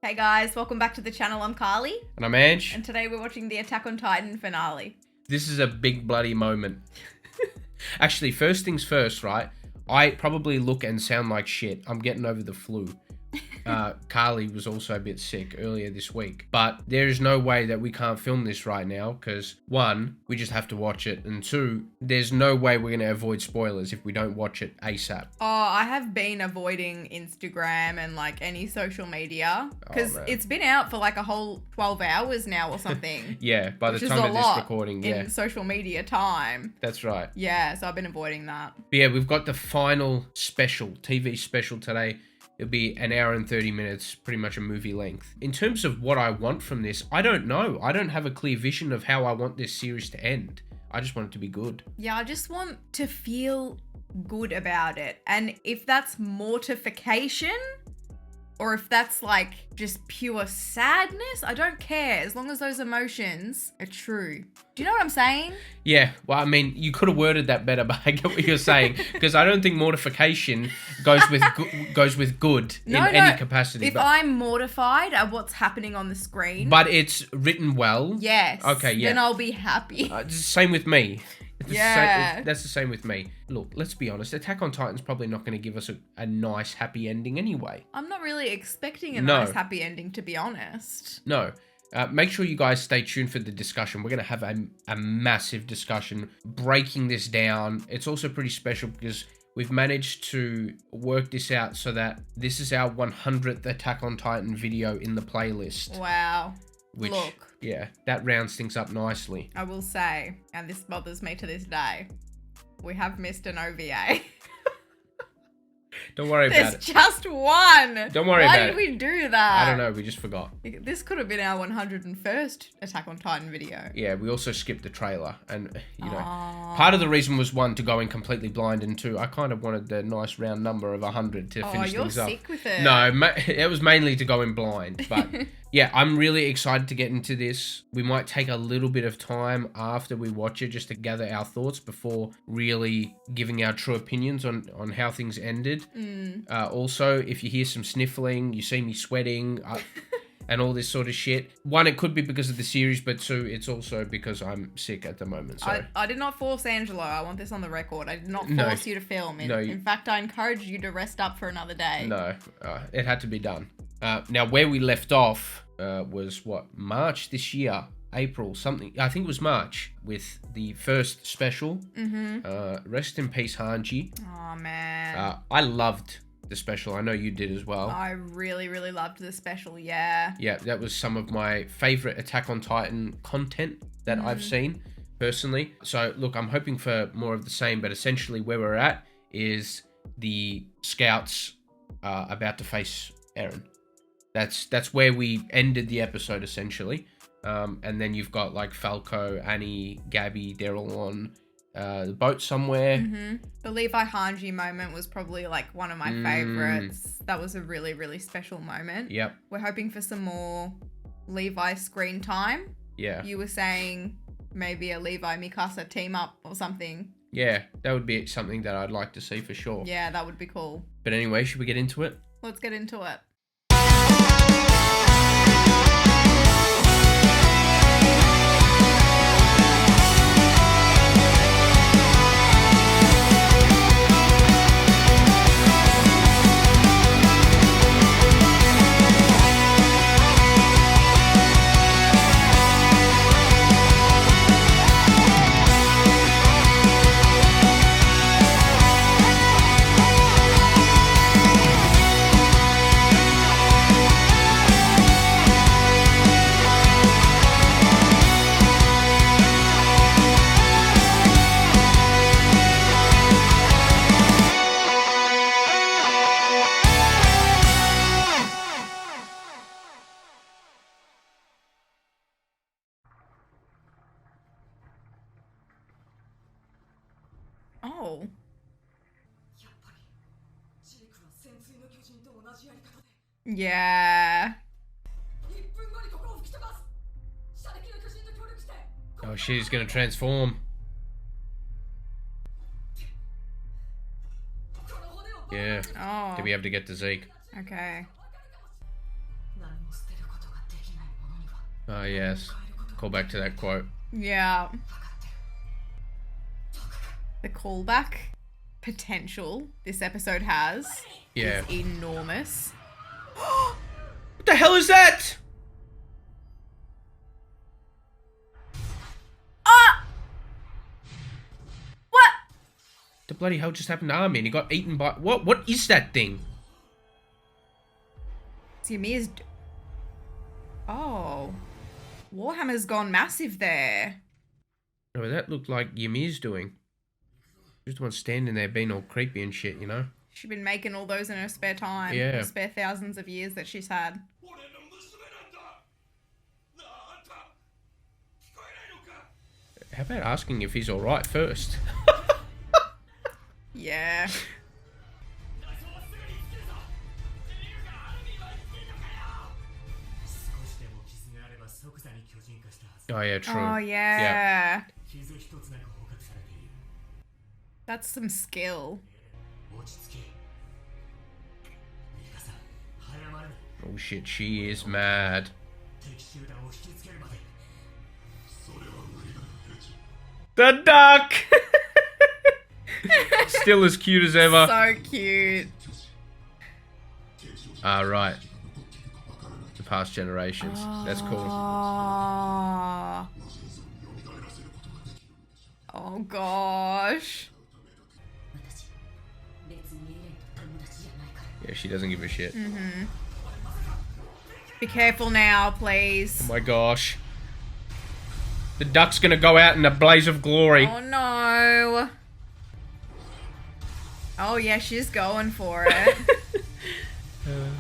Hey guys, welcome back to the channel. I'm Carlie. And I'm Ange. And today we're watching the Attack on Titan finale. This is a big bloody moment. Actually, first things first, right? I probably look and sound like shit. I'm getting over the flu. Carlie was also a bit sick earlier this week. But there is no way that we can't film this right now because, one, we just have to watch it. And two, there's no way we're going to avoid spoilers if we don't watch it ASAP. Oh, I have been avoiding Instagram and like any social media because it's been out for like a whole 12 hours now or something. Yeah, by the time of this recording, in social media time. That's right. Yeah, so I've been avoiding that. But yeah, we've got the final special, TV special today. It'll be an hour and 30 minutes, pretty much a movie length. In terms of what I want from this, I don't know. I don't have a clear vision of how I want this series to end. I just want it to be good. Yeah, I just want to feel good about it. And if that's mortification or if that's like just pure sadness, I don't care as long as those emotions are true. Do you know what I'm saying? Yeah, well, I mean, you could have worded that better, but I get what you're saying because I don't think mortification goes with good in any capacity. If I'm mortified at what's happening on the screen, but it's written well, yes, okay, yeah, then I'll be happy. Same with me. Yeah. That's the same with me. Look, let's be honest. Attack on Titan's probably not going to give us a nice, happy ending anyway. I'm not really expecting a nice, happy ending, to be honest. No. Make sure you guys stay tuned for the discussion. We're going to have a massive discussion breaking this down. It's also pretty special because we've managed to work this out so that this is our 100th Attack on Titan video in the playlist. Wow. Which, look. Yeah, that rounds things up nicely. I will say, and this bothers me to this day, we have missed an OVA. Don't worry about it. There's just one. Don't worry about it. Why did we do that? I don't know. We just forgot. This could have been our 101st Attack on Titan video. Yeah, we also skipped the trailer. And, you know, part of the reason was, one, to go in completely blind, and two, I kind of wanted the nice round number of 100 to finish things up. Oh, you're sick with it. No, it was mainly to go in blind. But, yeah, I'm really excited to get into this. We might take a little bit of time after we watch it just to gather our thoughts before really giving our true opinions on how things ended. Also, if you hear some sniffling, you see me sweating, and all this sort of shit. One, it could be because of the series, but two, it's also because I'm sick at the moment. So I did not force Angelo. I want this on the record. I did not force you to film. In fact, I encouraged you to rest up for another day. No, it had to be done. Now, where we left off was, March this year? April, something. I think it was March with the first special. Rest in peace, Hange. Oh, man. I loved the special. I know you did as well. I really, really loved the special, yeah. Yeah, that was some of my favorite Attack on Titan content that I've seen, personally. So, look, I'm hoping for more of the same, but essentially where we're at is the scouts about to face Eren. That's where we ended the episode, essentially. And then you've got like Falco, Annie, Gabi, they're all on the boat somewhere. The Levi Hange moment was probably like one of my favorites. That was a really, really special moment. Yep. We're hoping for some more Levi screen time. Yeah. You were saying maybe a Levi Mikasa team up or something. Yeah, that would be something that I'd like to see for sure. Yeah, that would be cool. But anyway, should we get into it? Let's get into it. Oh. Yeah. Oh, she's gonna transform. Yeah. Oh. Do we have to get to Zeke? Okay. Oh, yes. Call back to that quote. Yeah. The callback potential this episode has is enormous. What the hell is that? Ah! What? The bloody hell just happened to Armin? He got eaten by... What is that thing? It's Ymir's... Oh. Warhammer's gone massive there. Oh, that looked like Ymir's doing. Just the one standing there being all creepy and shit, you know? She's been making all those in her spare time. Yeah. Her spare thousands of years that she's had. How about asking if he's alright first? Yeah. Oh, yeah, true. Oh, yeah. That's some skill. Oh, shit, she is mad. The duck! Still as cute as ever. So cute. Ah, right. The past generations. That's cool. Oh gosh. Yeah, she doesn't give a shit. Be careful now, please. Oh my gosh. The duck's gonna go out in a blaze of glory. Oh no. Oh yeah, she's going for it.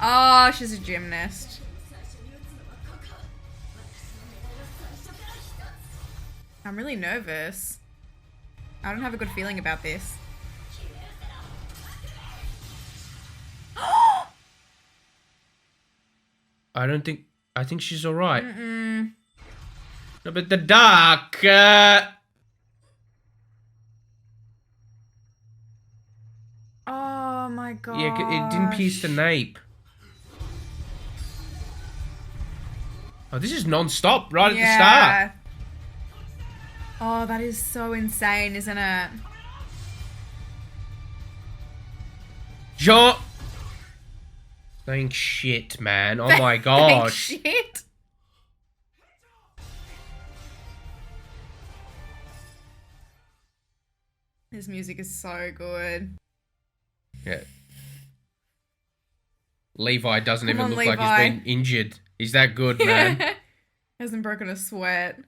Oh, she's a gymnast. I'm really nervous. I don't have a good feeling about this. I think she's alright. No, but the duck, Oh my god. yeah, it didn't pierce the nape. Oh, this is non-stop right at the start. Oh, that is so insane, isn't it? John. Thank shit, man. Oh my gosh. Thank shit. His music is so good. Yeah. Levi doesn't Come even on, look like Levi. he's been injured. He's that good, man. Hasn't broken a sweat.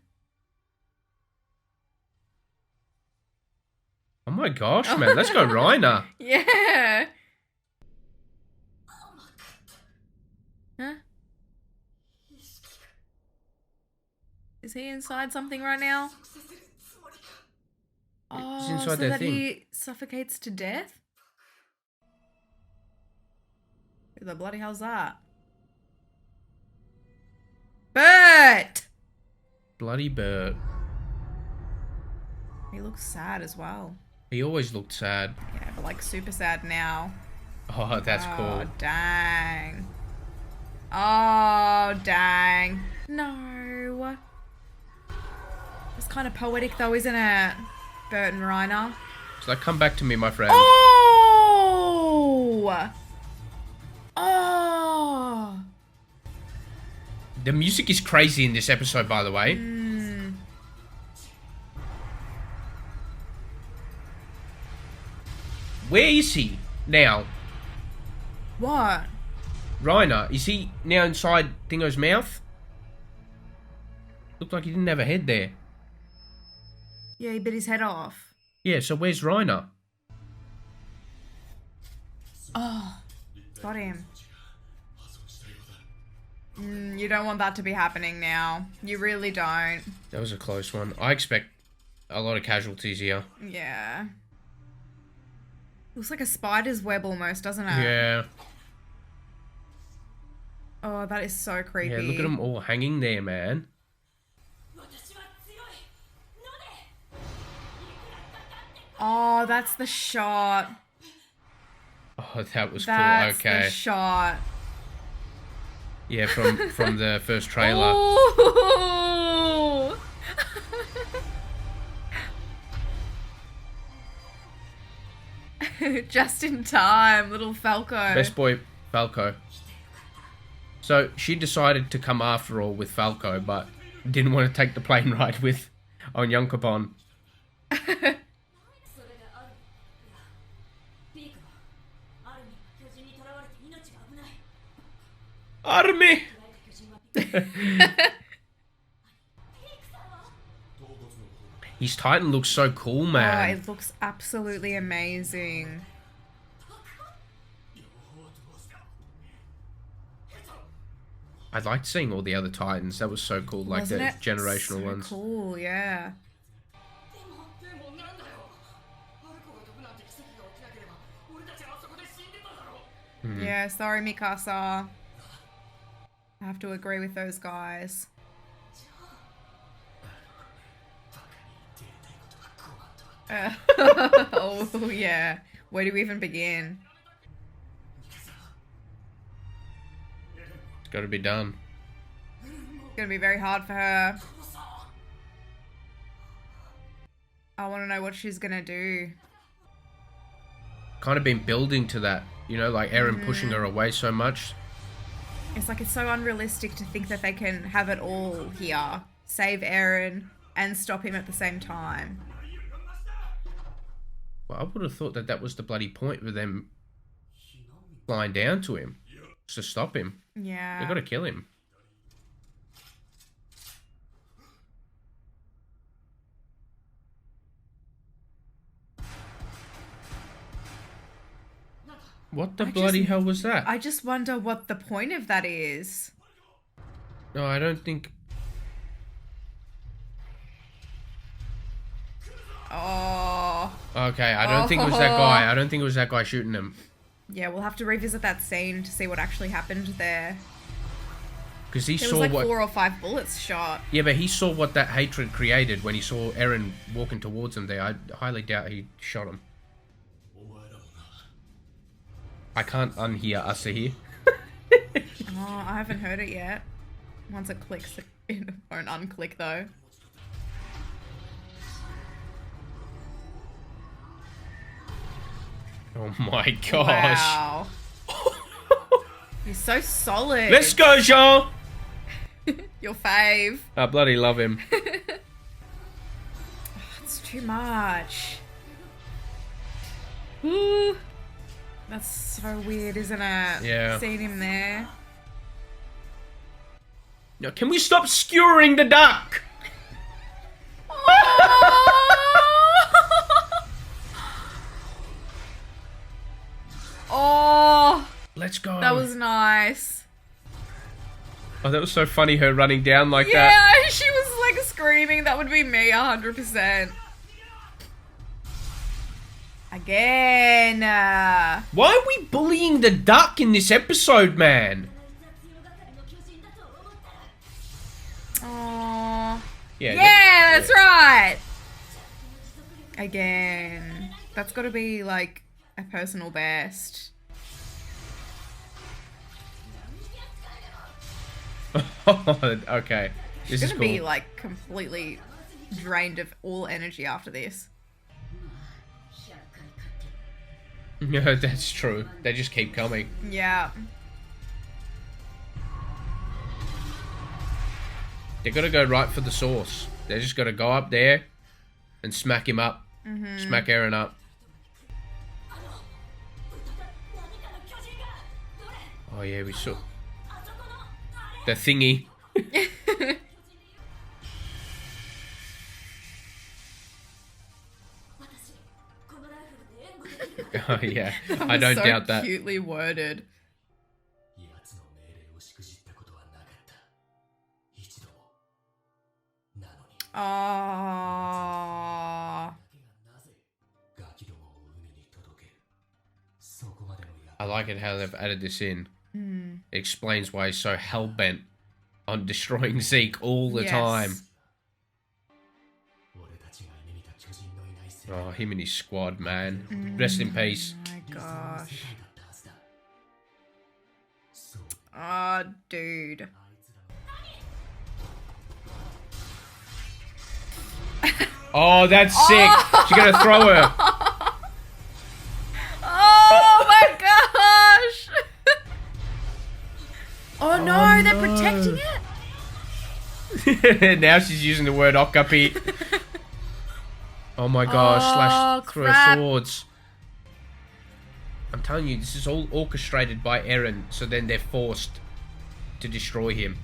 Oh my gosh, man. Let's go Reiner. Yeah. Huh? Is he inside something right now? Oh, He's inside so that that thing. he suffocates to death? Who the bloody hell's that? Bert! Bloody Bert. He looks sad as well. He always looked sad. Yeah, but like super sad now. Oh, that's Oh, cool. dang. Oh, dang. No. It's kind of poetic though, isn't it? Bert and Reiner. So come back to me, my friend. Oh! Oh! The music is crazy in this episode, by the way. Where is he now? What? Reiner, is he now inside Dingo's mouth? Looked like he didn't have a head there. Yeah, he bit his head off. Yeah, so where's Reiner? Oh, got him. You don't want that to be happening now. You really don't. That was a close one. I expect a lot of casualties here. Yeah. Looks like a spider's web almost, doesn't it? Yeah. Oh, that is so creepy. Yeah, look at them all hanging there, man. Oh, that's the shot. Oh, that was That's cool. Okay. the shot. Yeah, from the first trailer. Ooh. Just in time, little Falco. Best boy Falco. So she decided to come after all with Falco, but didn't want to take the plane ride with on Yonkopon. Army! His Titan looks so cool, Oh, man. it looks absolutely amazing. I liked seeing all the other Titans. That was so cool, like Wasn't the it generational so ones. Cool, yeah. Yeah, sorry, Mikasa. I have to agree with those guys. Oh, yeah. Where do we even begin? It's got to be done. It's gonna be very hard for her. I want to know what she's gonna do. Kind of been building to that, you know, like Eren pushing her away so much. It's like it's so unrealistic to think that they can have it all here. Save Eren and stop him at the same time. Well, I would have thought that was the bloody point with them flying down to him. Just to stop him. Yeah. They got to kill him. What the bloody hell was that? I just wonder what the point of that is. No, I don't think... Oh. Okay, I don't think it was that guy. I don't think it was that guy shooting him. Yeah, we'll have to revisit that scene to see what actually happened there. Because he There saw was like what... 4 or 5 bullets shot. Yeah, but he saw what that hatred created when he saw Eren walking towards him there. I highly doubt he shot him. I can't unhear Asahi. Oh, I haven't heard it yet. Once it clicks, it won't unclick though. Oh my gosh. Wow. You're so solid. Let's go, Jean! Your fave. I bloody love him. It's too much. Ooh. That's so weird, isn't it? Yeah. Seeing him there. Now, can we stop skewering the duck? Oh, Let's go. that was nice. Oh, that was so funny, her running down like Yeah, that. she was like screaming. That would be me 100%. Again. Why are we bullying the duck in this episode, man? Oh. Yeah, Yeah, that's right. Again. That's got to be like a personal best. Okay. This She's is gonna cool. be like completely drained of all energy after this. Yeah, that's true. They just keep coming. Yeah. They gotta go right for the source. They just gotta go up there and smack him up. Smack Eren up. Oh yeah, we saw the thingy. Oh yeah, I don't so doubt that. Cutely worded. Oh. I like it how they've added this in. It explains why he's so hell-bent on destroying Zeke all the time. Oh, him and his squad, man. Rest in peace. Oh my gosh. Oh, dude. Oh, that's sick. She's gonna throw her. Oh my gosh! Oh no, they're protecting it? Now she's using the word okapi. Oh my gosh, slash through her swords. I'm telling you, this is all orchestrated by Eren, so then they're forced to destroy him.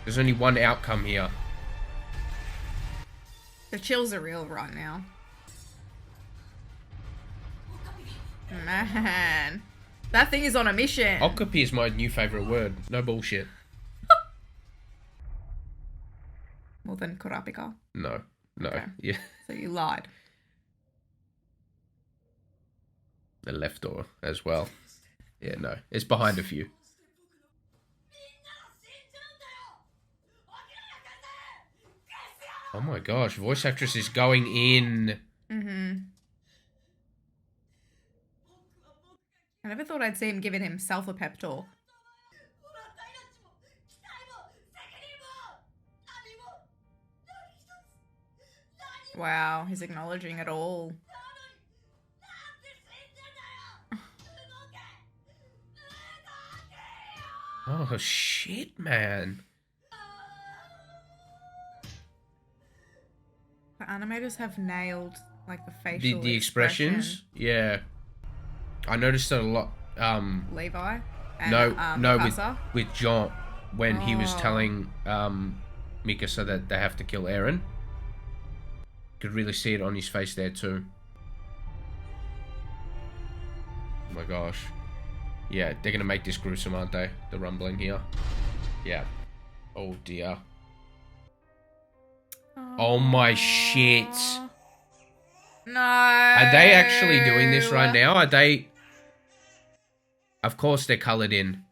There's only one outcome here. The chills are real right now. Man. That thing is on a mission. Okapi is my new favourite word. No bullshit. More than kurapika. No. Okay. Yeah. So you lied. The left door as well. Yeah, no. It's behind a few. Oh my gosh, voice actress is going in. I never thought I'd see him giving himself a pep talk. Wow, he's acknowledging it all. Oh shit, man. The animators have nailed like the facial The expressions. Yeah. I noticed that a lot. Levi and No, mikasa. with John when he was telling Mikasa that they have to kill Eren. Could really see it on his face there too. Oh my gosh. Yeah, they're gonna make this gruesome, aren't they? The rumbling here. Yeah. Oh dear. Oh my shit. No. Are they actually doing this right now? Are they... Of course they're coloured in.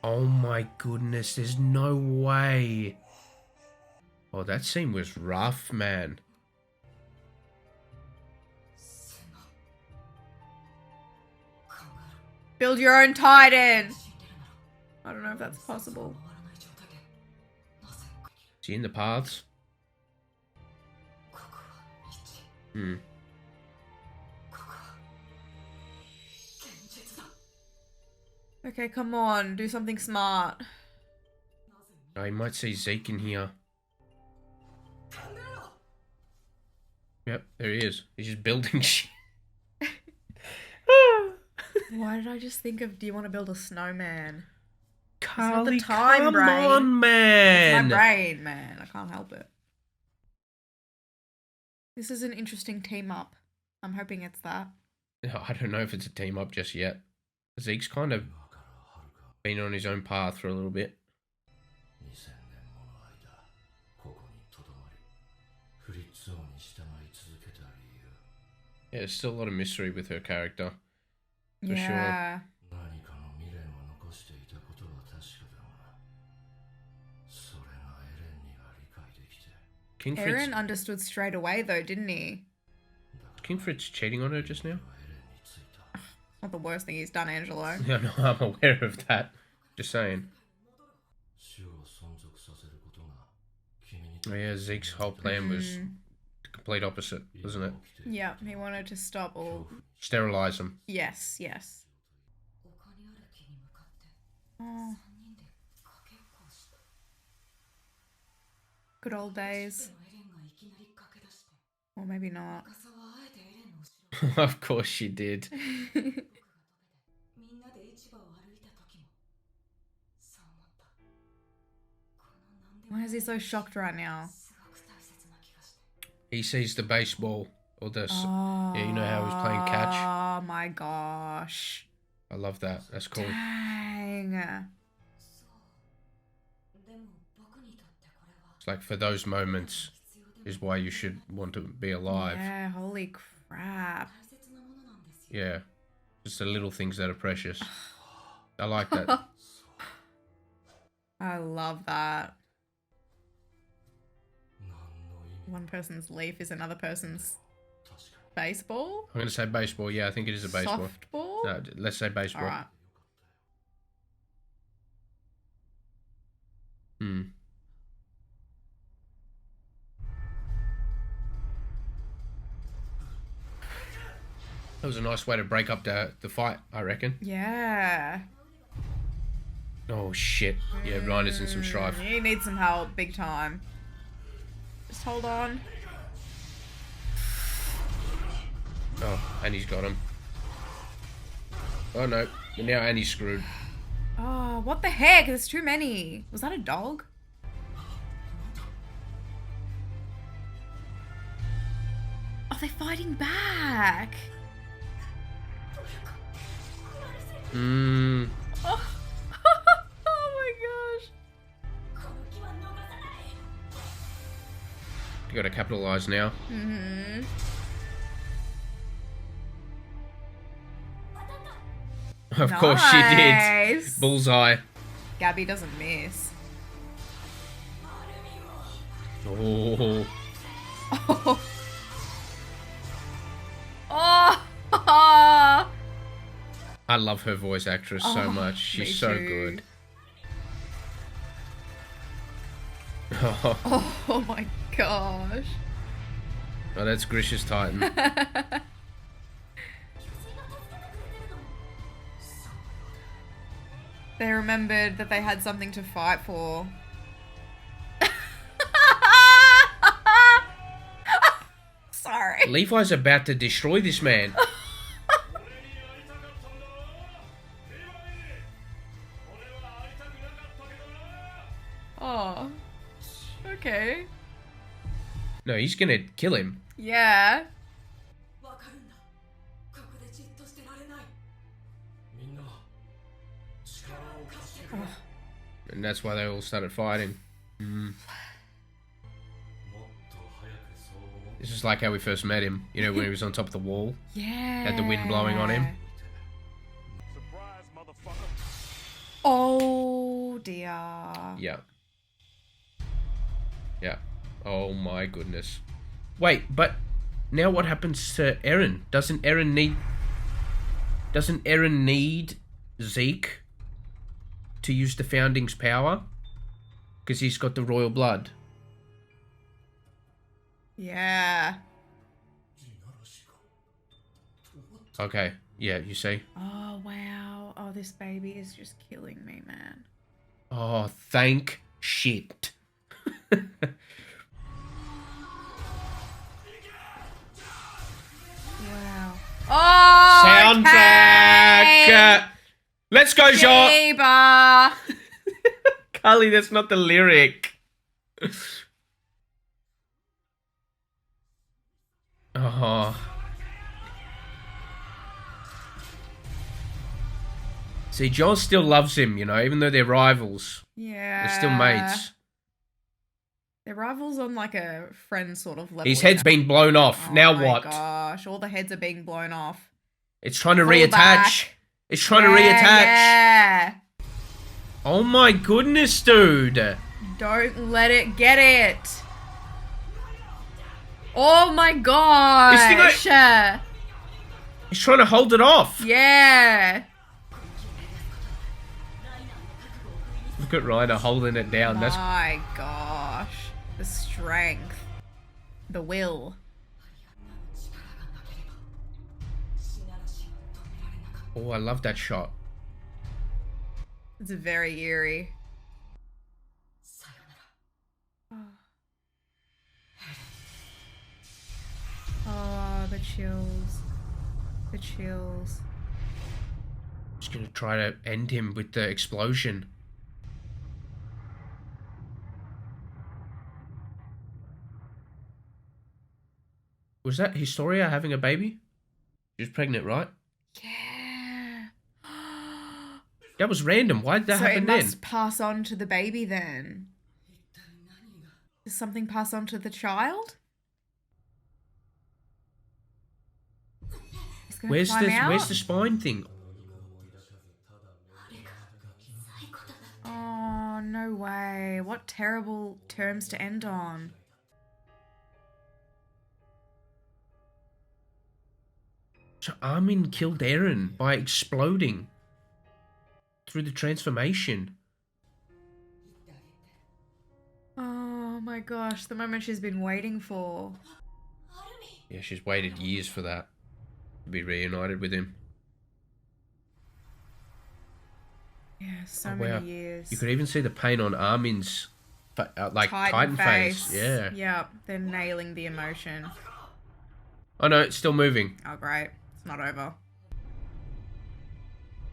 Oh my goodness, there's no way. Oh, that scene was rough, man. Build your own Titan. I don't know if that's possible. Is he in the paths? Okay, come on. Do something smart. Oh, you might see Zeke in here. Yep, there he is. He's just building shit. Why did I just think of, do you want to build a snowman? Carlie, come brain. On, man. It's my brain, man. I can't help it. This is an interesting team up. I'm hoping it's that. I don't know if it's a team up just yet. Zeke's kind of been on his own path for a little bit. Yeah, there's still a lot of mystery with her character. For sure. King Fritz... Eren understood straight away though, didn't he? King Fritz cheating on her just now? Not the worst thing he's done, Angelo. Yeah, no, I'm aware of that. Just saying. Oh yeah, Zeke's whole plan was the complete opposite, wasn't it? Yeah, he wanted to stop all... Sterilize them. Yes, yes. Oh. Good old days. Or maybe not. Of course she did. Why is he so shocked right now? He sees the baseball or the... Yeah, you know how he's playing catch? Oh my gosh. I love that. That's cool. Dang. It's like for those moments is why you should want to be alive. Yeah, holy crap. Yeah. Just the little things that are precious. I like that. I love that. One person's leaf is another person's baseball? I'm going to say baseball. Yeah, I think it is a baseball. Softball? No, let's say baseball. Alright. Hmm. That was a nice way to break up the fight, I reckon. Yeah. Oh, shit. Yeah, Reiner's in some strife. You need some help, big time. Just hold on. Oh, and he's got him. Oh, no. Now Annie's screwed. Oh, what the heck? There's too many. Was that a dog? Oh, they're fighting back. Mmm. Oh. Oh my gosh. You gotta capitalize now. Mm-hmm. Of course she did. Nice. Bullseye. Gabi doesn't miss. Oh. Oh. Oh. I love her voice actress so much. She's so too. good. Oh. Oh my gosh. Oh, that's Grisha's Titan. They remembered that they had something to fight for. Sorry. Levi's about to destroy this man. Oh. Okay. No, he's gonna kill him. Yeah. And that's why they all started fighting. Mm. This is like how we first met him. You know, when he was on top of the wall. Yeah. Had the wind blowing on him. Surprise, motherfucker. Oh dear. Yeah. Yeah. Oh my goodness. Wait, but now what happens to Eren? Doesn't Eren need Zeke to use the Founding's power? Because he's got the royal blood. Yeah. Okay. Yeah, you see? Oh wow. Oh, this baby is just killing me, man. Oh, thank shit. Wow. Oh, Soundtrack! okay. Let's go, Jean! Sheba. Carlie, that's not the lyric. Oh. See, John still loves him, you know, even though they're rivals. Yeah. They're still mates. They're rivals on like a friend sort of level. His head's been blown off. Oh now my what? Gosh, all the heads are being blown off. It's trying to Pull reattach. back. It's trying to reattach. Yeah. Oh my goodness, dude. Don't let it get it. Oh my gosh. He's trying to hold it off. Yeah. Look at Reiner holding it down. That's My gosh. The strength. The will. Oh, I love that shot. It's very eerie. Oh, the chills. The chills. Just gonna try to end him with the explosion. Was that Historia having a baby? She was pregnant, right? Yeah. That was random. Why did that So happen it then? must pass on to the baby then. Does something pass on to the child? He's gonna Where's climb out? the spine thing? Oh Oh, no way. What terrible terms to end on. So Armin killed Eren by exploding through the transformation. Oh my gosh, the moment she's been waiting for. Yeah, she's waited years for that. To be reunited with him. Yeah, so Oh, many wow. years. You could even see the pain on Armin's like Titan face. Yeah. Yep, they're nailing the emotion. Oh no, it's still moving. Oh great, it's not over.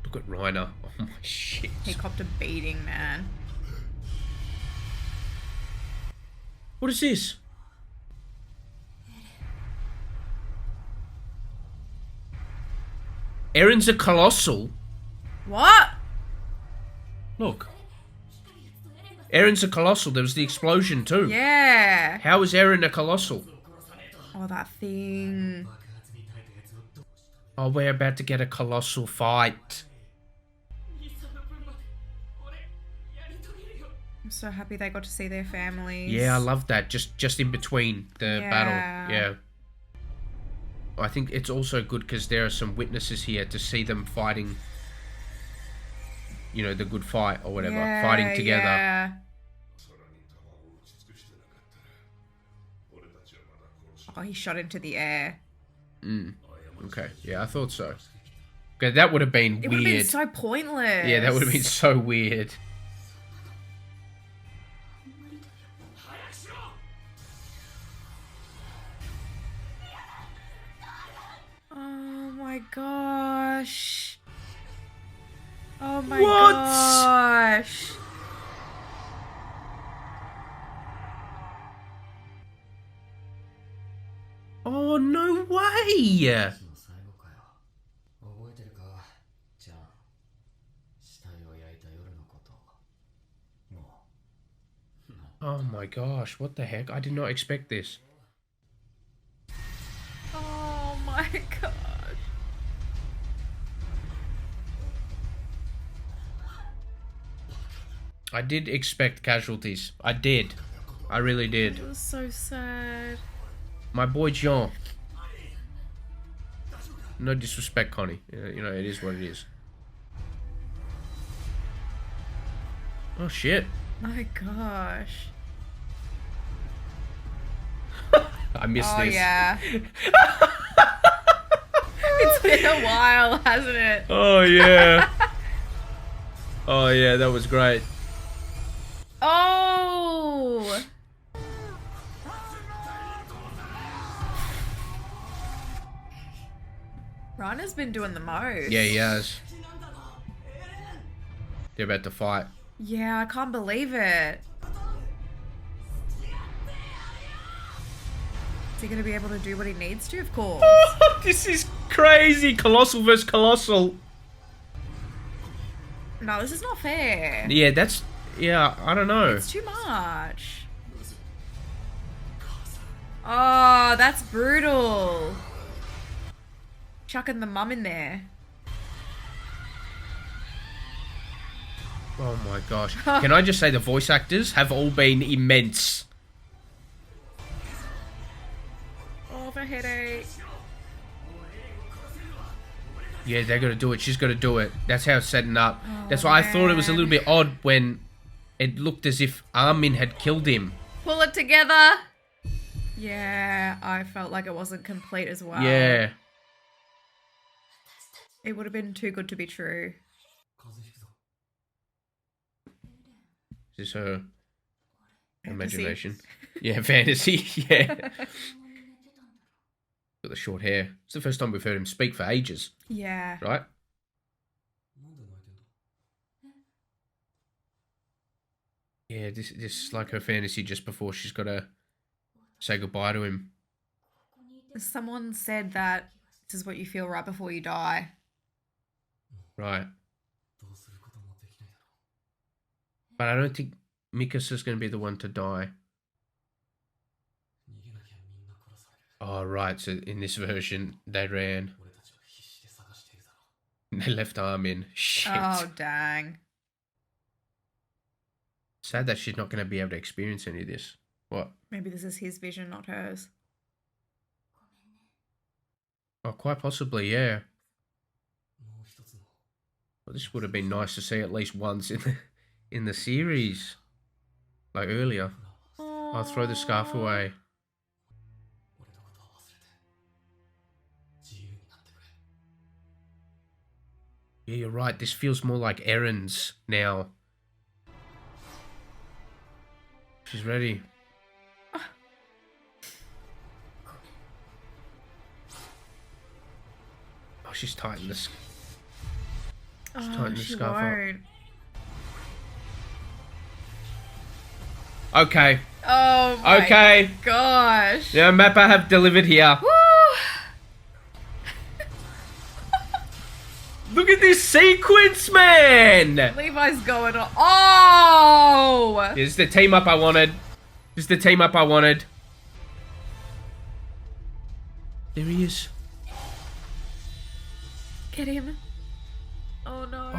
Look at Reiner. Oh my shit. He copped a beating, man. What is this? Eren's a colossal. What? Look. Eren's a colossal. There was the explosion too. Yeah. How is Eren a colossal? Oh, that thing. Oh, we're about to get a colossal fight. I'm so happy they got to see their families. Yeah, I love that. Just in between the battle. Yeah. I think it's also good because there are some witnesses here to see them fighting, you know, the good fight or whatever. Fighting together. Yeah. Oh, he shot into the air. Okay. Yeah, I thought so. Okay, that would have been It weird. would have been so pointless. Yeah, that would have been so weird. Oh my gosh. Oh my What? gosh. Oh, no way! の最後かよ。覚えてるか、じゃん。死体を焼いた夜のこと。もう。 Oh my gosh, what the heck? I did not expect this. Oh my gosh. I did expect casualties. I did. I really did. It was so sad. My boy Jean. No disrespect, Connie. You know, it is what it is. Oh, shit. My gosh. I missed Oh this. yeah. It's been a while, hasn't it? Oh, yeah. Oh, yeah, that was great. Oh! Reiner's been doing the most. Yeah, he has. They're about to fight. Yeah, I can't believe it. Is he going to be able to do what he needs to? Of course. This is crazy. Colossal versus Colossal. No, this is not fair. Yeah, that's... Yeah, I don't know. It's too much. Oh, that's brutal. Chucking the mum in there. Oh my gosh. Can I just say the voice actors have all been immense. Oh, the headache. Yeah, they're gonna do it. She's gonna do it. That's how it's setting up. That's why I thought it was a little bit odd when it looked as if Armin had killed him. Pull it together. Yeah, I felt like it wasn't complete as well. Yeah. It would have been too good to be true. Is this her Fantasy. imagination? Yeah, fantasy. Yeah. Got the short hair. It's the first time we've heard him speak for ages, Yeah. right? Yeah, this is like her fantasy just before she's got to say goodbye to him. Someone said that this is what you feel right before you die. Right. But I don't think Mikasa's going to be the one to die. Oh, right. So in this version, they ran. They left Armin. Shit. Oh, dang. Sad that she's not going to be able to experience any of this. What? Maybe this is his vision, not hers. Oh, quite possibly, yeah. もう一つの Well, this would have been nice to see at least once in the series, like earlier. I'll throw the scarf away. 俺のことは忘れて自由になってくれ Yeah, you're right. This feels more like Eren's now. She's ready. Oh, she's tightened this. She's tightened the She scarf won't. up. Okay. Oh my Okay. gosh. Now, Mappa have delivered here. Woo! Look at this sequence, man! Levi's going on. Oh! This is the team up I wanted. This is the team up I wanted. There he is. Get him. Oh no.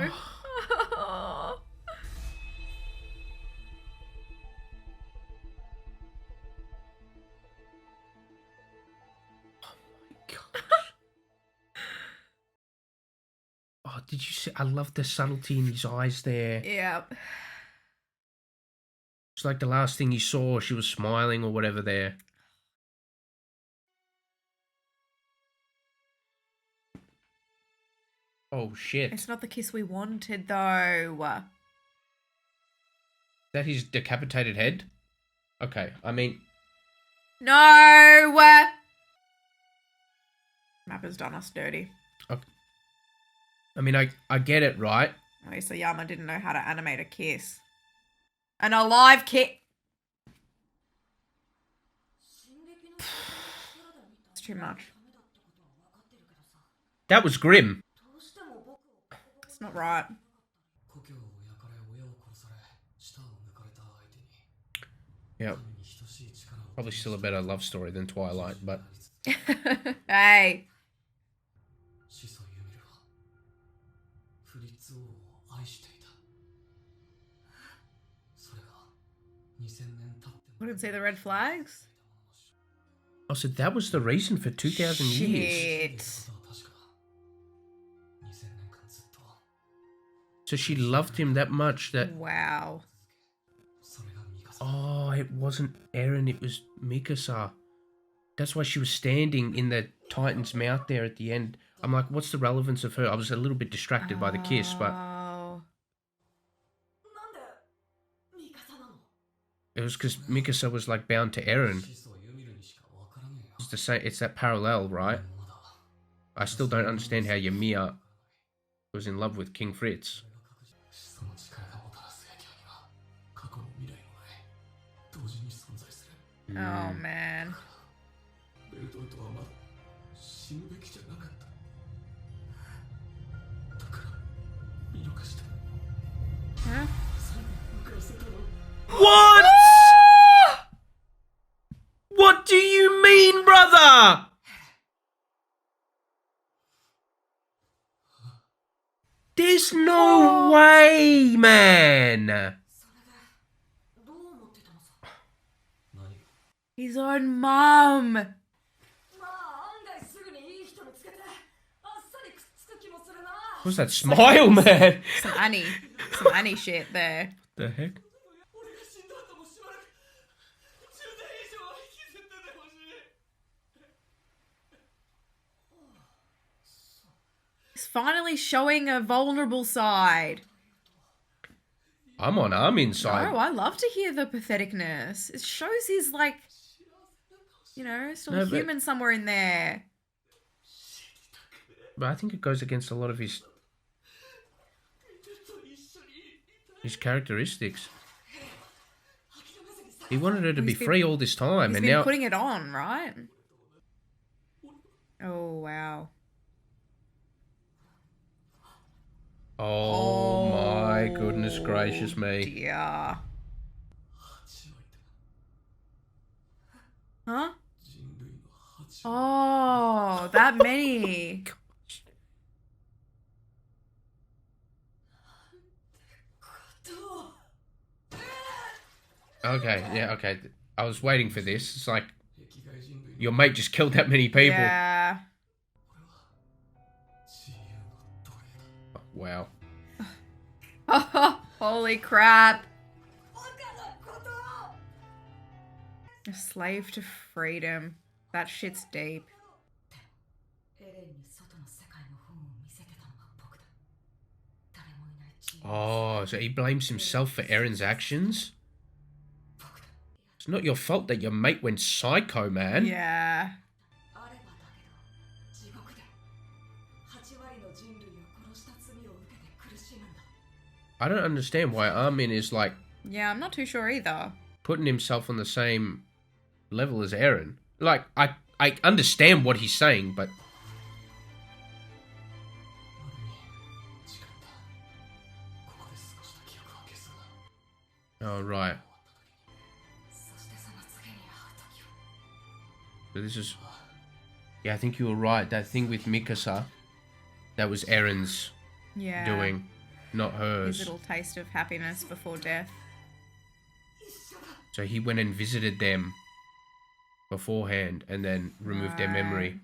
Oh, did you see? I love the subtlety in his eyes there. Yeah. It's like the last thing you saw, she was smiling or whatever there. Oh, shit. It's not the kiss we wanted, though. Is that his decapitated head? Okay, I mean... No! Mappa's done us dirty. Okay. I mean, I get it, right? At least Yama didn't know how to animate a kiss. An alive kiss. It's too much. That was grim. It's not right. 故郷を焼かれ親を殺され舌を抜かれた相手に Yeah, 神に等しい力を probably still a better love story than Twilight, but... Hey. 始祖ユミルはフリッツ王を愛していたそれが2000年経っても Wouldn't see the red flags? Oh, so that was the reason for 2,000 years. Shit. ことは確か2000年間ずっと So she loved him that much that... Wow. それがミカサ Oh, it wasn't Eren, it was Mikasa. That's why she was standing in the Titan's mouth there at the end. I'm like, what's the relevance of her? I was a little bit distracted by the kiss, but Oh. なんでミカサなの it was because Mikasa was like bound to Eren. 始祖ユミルにしかわからねえよ It's the same. It's that parallel, right? まだ I still don't understand how Ymir was in love with King Fritz. その力がもたらす影響には過去も未来もない同時に存在する Oh, man. ベルトルトはまだ死ぬべきじゃなかっただから見逃した Huh? 浮かせたの What? What do you mean, brother? There's no way, man. それでどう思ってたのさ何が His own mum. まあ案外すぐにいい人見つけてあっさりくっつく気もするな What's that smile, man? Some Annie shit there. The heck? 俺が死んだ後もしばらく10年以上は引きずっててほしい He's finally showing a vulnerable side. I'm on Armin's side. Oh, I love to hear the patheticness. It shows he's like, you know, still No, but- human somewhere in there. But I think it goes against a lot of his characteristics. He wanted her to be He's been- free all this time, He's and been now putting it on, right? Oh, wow. oh my goodness gracious me! Dear. Huh? 人類の8 Oh, that many. Okay, yeah, okay. I was waiting for this. It's like, your mate just killed that many people. Yeah. Oh, wow. Holy crap. A slave to freedom. That shit's deep. Oh, so he blames himself for Eren's actions? It's not your fault that your mate went psycho, man. Yeah. I don't understand why Armin is, like, Yeah, I'm not too sure either. putting himself on the same level as Eren. Like, I understand what he's saying, but... Oh, right. So this is... Yeah, I think you were right. That thing with Mikasa, that was Eren's Yeah. doing, not hers. His little taste of happiness before death. So he went and visited them beforehand and then removed their memory.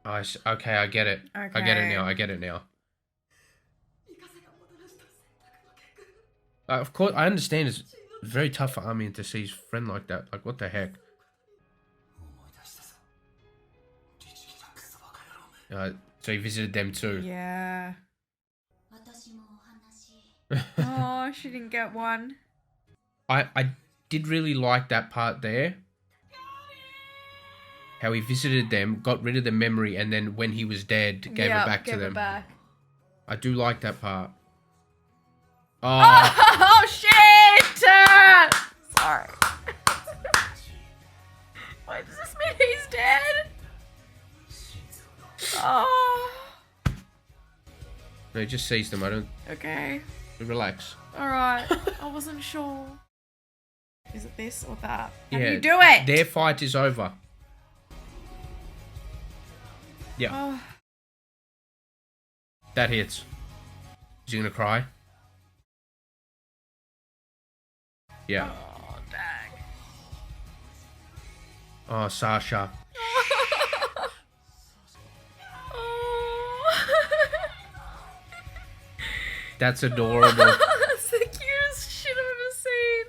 Okay, I get it. I get it now. I get it now. Of course, I understand it's very tough for Armin to see his friend like that. Like, what the heck? So he visited them too. Yeah. Oh, she didn't get one. I did really like that part there. How he visited them, got rid of the memory, and then when he was dead, gave it back to them. Back. I do like that part. Oh, Oh shit! Sorry. Wait, does this mean he's dead? Oh. no, he just sees them. I don't... Okay. Relax. Alright. I wasn't sure. Is it this or that? How do Yeah, you do it? Their fight is over. Yeah. Oh. That hits. Is he gonna cry? Yeah. Oh, dang. Oh, Sasha. Oh. That's adorable. That's the cutest shit I've ever seen.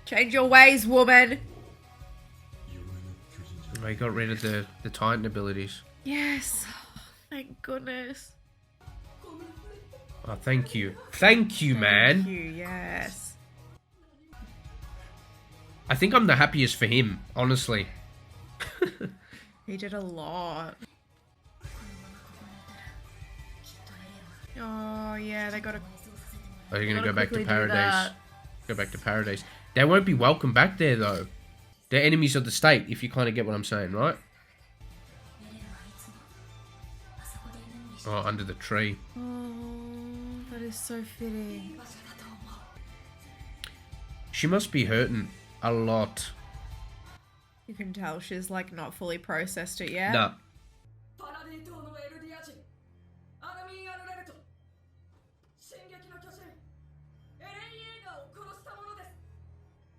Change your ways, woman. Oh, he got rid of the Titan abilities. Yes. Thank goodness. Oh, thank you. Thank you, man. Thank you, yes. I think I'm the happiest for him, honestly. He did a lot. Oh, yeah, they gotta... Are you gonna Gotta go back to quickly do Paradise? that. Go back to Paradise. They won't be welcome back there, though. They're enemies of the state, if you kind of get what I'm saying, right? Oh, under the tree. Oh, that is so fitting. She must be hurting a lot. You can tell she's like not fully processed it yet. Nah.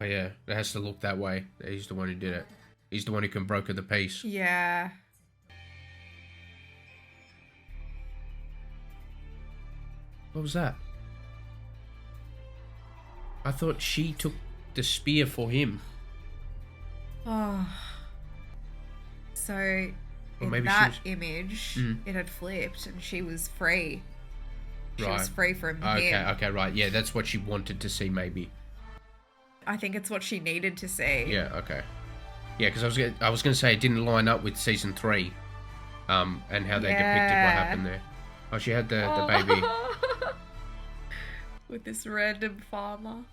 Oh yeah, it has to look that way. He's the one who did it. He's the one who can broker the peace. Yeah. What was that? I thought she took the spear for him. Oh. So, Or in maybe that she image, Mm. it had flipped and she was free. She Right. was free from Okay, him. okay, right. Yeah, that's what she wanted to see, maybe. I think it's what she needed to see. Yeah, okay. Yeah, because I was gonna say it didn't line up with season 3, and how they depicted what happened there. Oh, she had the baby. With this random farmer.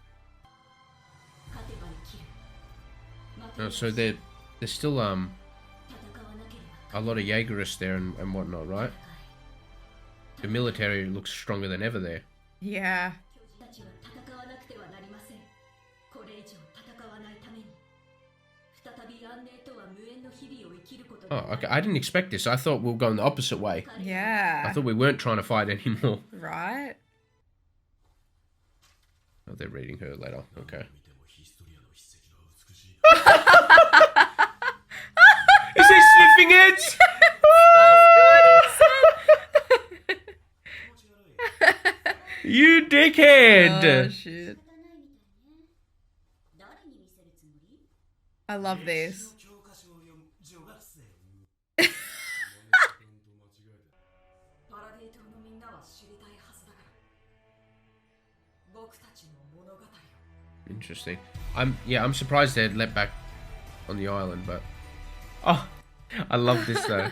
Oh, so there's still a lot of Jaegerists there and whatnot, right? The military looks stronger than ever there. Yeah. Oh, okay. I didn't expect this. I thought we were going the opposite way. Yeah. I thought we weren't trying to fight anymore. Right? Oh, they're reading her letter. Okay. Is he sniffing it? You dickhead! Oh, shit. I love this. Interesting. I'm surprised they'd let back on the island, but oh, I love this though.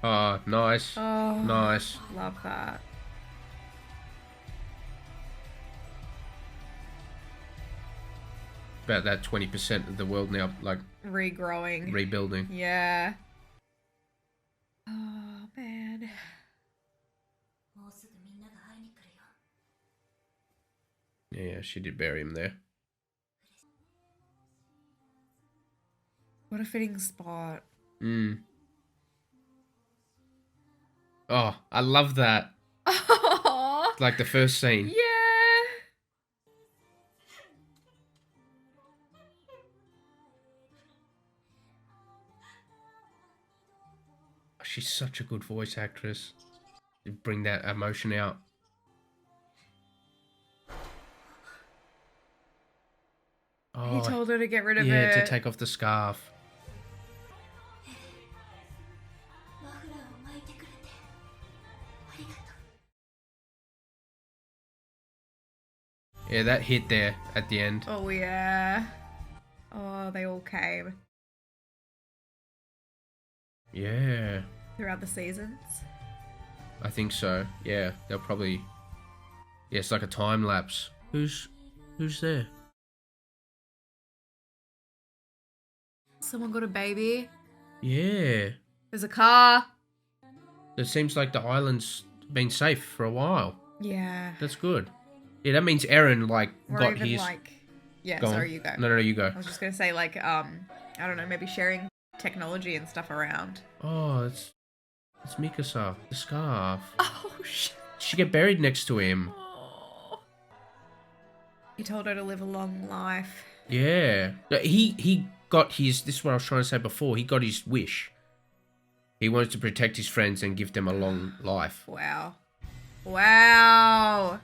Oh, nice. Oh, Nice. love that. About that 20% of the world now, like Regrowing. rebuilding. Yeah. Oh, man. Yeah, she did bury him there. What a fitting spot. Mm. Oh, I love that. Oh, It's like the first scene. yeah. She's such a good voice actress. To bring that emotion out. He Oh, told her to get rid of yeah, it. to take off the scarf. Yeah, that hit there at the end. Oh, yeah. Oh, they all came Yeah, throughout the seasons. I think so. Yeah, they'll probably... Yeah, it's like a time lapse. Who's there? Someone got a baby. Yeah. There's a car. It seems like the island's been safe for a while. Yeah. That's good. Yeah, that means Eren, like, Or got even his... like, yeah. Go on. Sorry, you go. No, you go. I was just gonna say like, I don't know, maybe sharing technology and stuff around. Oh, it's Mikasa, the scarf. Oh shit. She get buried next to him. Oh. He told her to live a long life. Yeah. He got his... This is what I was trying to say before. He got his wish. He wanted to protect his friends and give them a long life. Wow. Wow.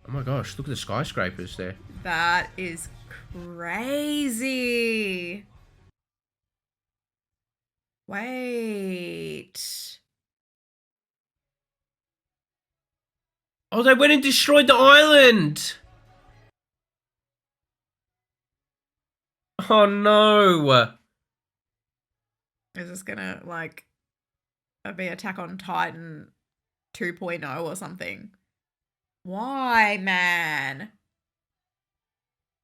Oh my gosh, look at the skyscrapers there. That is crazy. Wait. Oh, they went and destroyed the island! Oh no! Is this gonna like be Attack on Titan 2.0 or something? Why, man?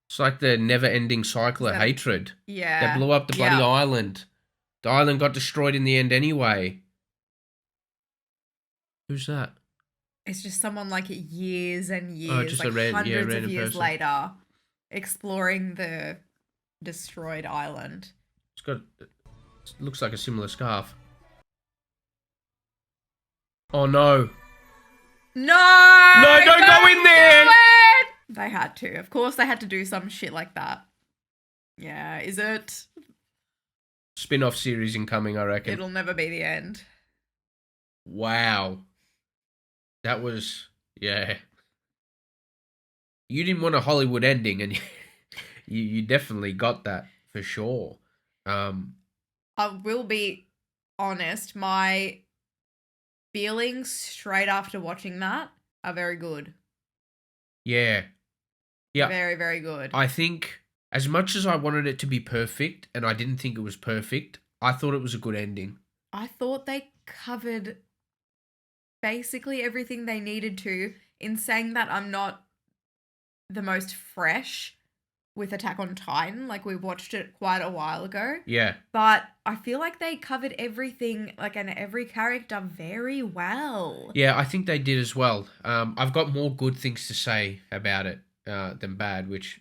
It's like the never-ending cycle Is of that a- hatred. Yeah. They blew up the bloody Yeah. island. The island got destroyed in the end anyway. Who's that? It's just someone like years and years, Oh, just a like hundreds of random years person. later, exploring the destroyed island. It's got... It looks like a similar scarf. Oh no. No! No, don't go in there! do it! They had to. Of course they had to do some shit like that. Yeah, is it? Spin-off series incoming, I reckon. It'll never be the end. Wow. That was... Yeah. You didn't want a Hollywood ending, and you definitely got that, for sure. I will be honest, my feelings straight after watching that are very good. Yeah. Yeah. Very, very good. I think as much as I wanted it to be perfect, and I didn't think it was perfect, I thought it was a good ending. I thought they covered basically everything they needed to. In saying that, I'm not the most fresh with Attack on Titan. Like, we watched it quite a while ago. Yeah. But I feel like they covered everything, like, and every character very well. Yeah, I think they did as well. I've got more good things to say about it than bad, which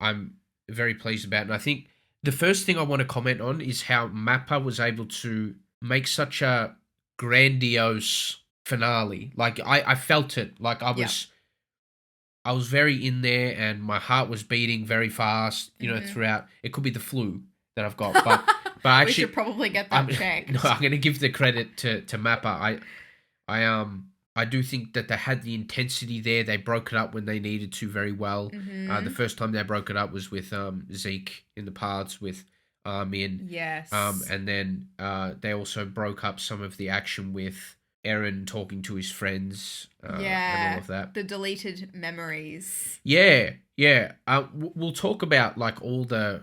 I'm very pleased about. And I think the first thing I want to comment on is how Mappa was able to make such a grandiose finale. Like I felt it. Like I was very in there, and my heart was beating very fast, throughout. It could be the flu that I've got, but actually, we should probably get that checked. No, I'm going to give the credit to Mappa. I do think that they had the intensity there. They broke it up when they needed to very well. The first time they broke it up was with Zeke in the paths with Armin. Yes. And then they also broke up some of the action with Eren talking to his friends. And all of that. The deleted memories. Yeah. We'll talk about like all the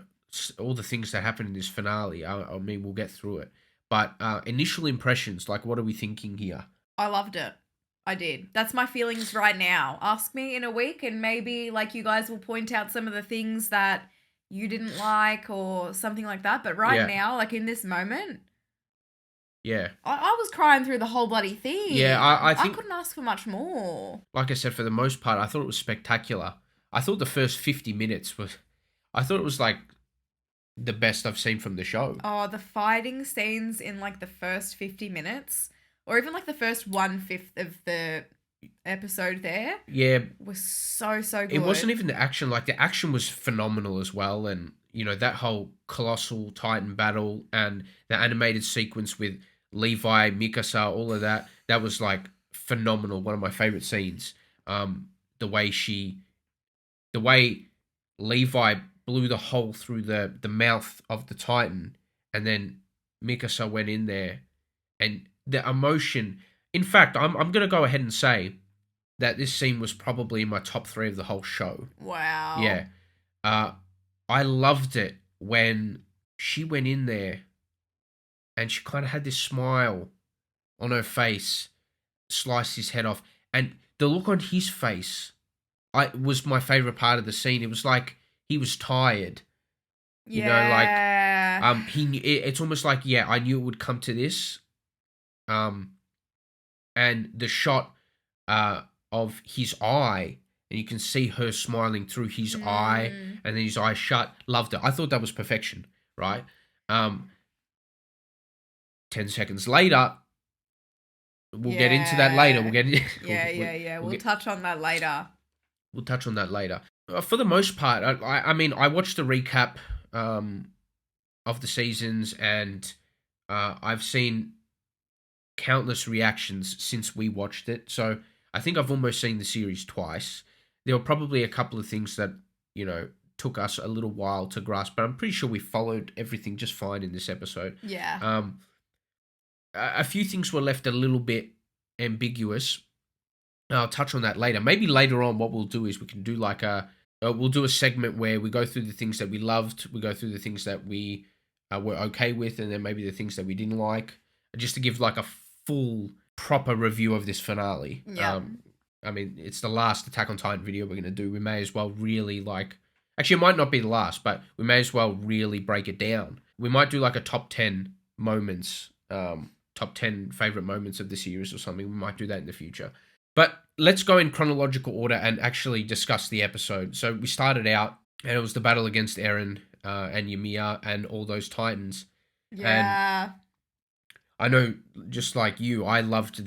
things that happen in this finale. I mean, we'll get through it. But initial impressions, like, what are we thinking here? I loved it. I did. That's my feelings right now. Ask me in a week and maybe like you guys will point out some of the things that you didn't like or something like that. But right now, like in this moment, yeah, I was crying through the whole bloody thing. Yeah, I think... I couldn't ask for much more. Like I said, for the most part, I thought it was spectacular. I thought the first 50 minutes was... I thought it was like the best I've seen from the show. Oh, the fighting scenes in like the first 50 minutes... Or even like the first 1/5 of the episode there. Yeah. Was so good. It wasn't even the action. Like, the action was phenomenal as well. And, that whole colossal Titan battle and the animated sequence with Levi, Mikasa, all of that. That was, like, phenomenal. One of my favorite scenes. The way Levi blew the hole through the mouth of the Titan. And then Mikasa went in there and... The emotion. In fact, I'm going to go ahead and say that this scene was probably in my top 3 of the whole show. Wow. Yeah. I loved it when she went in there and she kind of had this smile on her face, sliced his head off. And the look on his face was my favorite part of the scene. It was like he was tired. It's almost like, I knew it would come to this. And the shot of his eye, and you can see her smiling through his eye, and then his eyes shut. Loved it. I thought that was perfection, right? 10 seconds later, we'll get into that later. We'll touch on that later. We'll touch on that later. For the most part, I watched the recap of the seasons, and I've seen countless reactions since we watched it, so I think I've almost seen the series twice. There were probably a couple of things that took us a little while to grasp, but I'm pretty sure we followed everything just fine in this episode. A few things were left a little bit ambiguous. I'll touch on that later. Maybe later on what we'll do is we can do like we'll do a segment where we go through the things that we loved, we go through the things that we were okay with, and then maybe the things that we didn't like, just to give like a full, proper review of this finale. Yeah. I mean, it's the last Attack on Titan video we're going to do. We may as well really actually, it might not be the last, but we may as well really break it down. We might do like a top 10 moments, top 10 favorite moments of the series or something. We might do that in the future. But let's go in chronological order and actually discuss the episode. So we started out, and it was the battle against Eren and Ymir and all those Titans. Yeah. And I know, just like you, I loved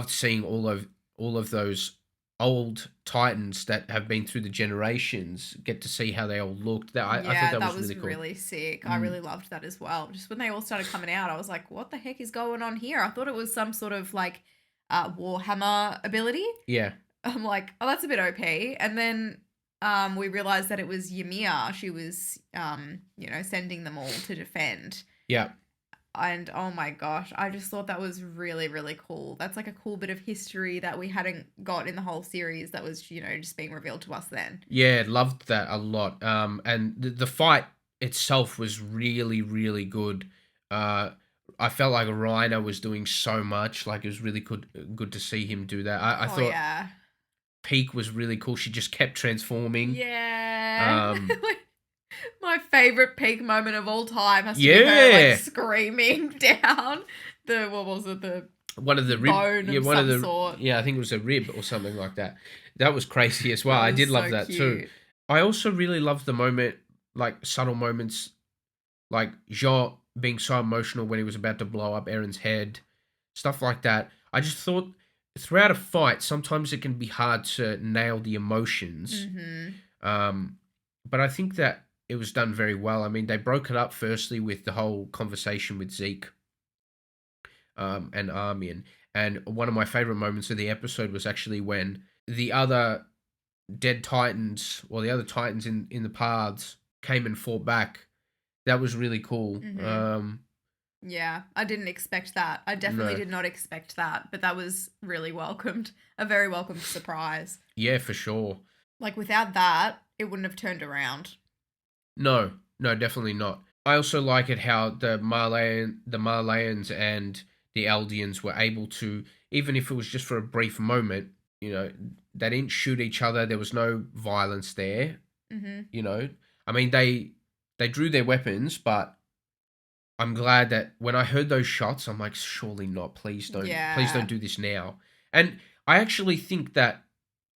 seeing all of those old Titans that have been through the generations, get to see how they all looked. I thought that was really cool. Really sick. I really loved that as well. Just when they all started coming out, I was like, what the heck is going on here? I thought it was some sort of like Warhammer ability. Yeah. I'm like, oh, that's a bit OP. And then we realized that it was Ymir. She was, sending them all to defend. Yeah. And oh my gosh, I just thought that was really, really cool. That's like a cool bit of history that we hadn't got in the whole series that was, just being revealed to us then. Yeah, loved that a lot. And the fight itself was really, really good. I felt like Reiner was doing so much. Like, it was really good to see him do that. I thought Peak was really cool. She just kept transforming. Yeah. My favorite Peak moment of all time has to be her like screaming down the one of the rib, bone of some sort. Yeah, I think it was a rib or something like that. That was crazy as well. I did love that too. I also really love the moment, like subtle moments, like Jean being so emotional when he was about to blow up Eren's head, stuff like that. I just thought throughout a fight, sometimes it can be hard to nail the emotions. But I think that it was done very well. I mean, they broke it up firstly with the whole conversation with Zeke and Armin. And one of my favorite moments of the episode was actually when the other dead titans, or the other titans in the paths, came and fought back. That was really cool. Yeah, I didn't expect that. I definitely did not expect that, but that was really welcomed. A very welcomed surprise. Yeah, for sure. Like, without that, it wouldn't have turned around. No, definitely not. I also like it how the Marleyans and the Eldians were able to, even if it was just for a brief moment, they didn't shoot each other. There was no violence there. I mean, they drew their weapons, but I'm glad that when I heard those shots, I'm like, surely not. Please don't do this now. And I actually think that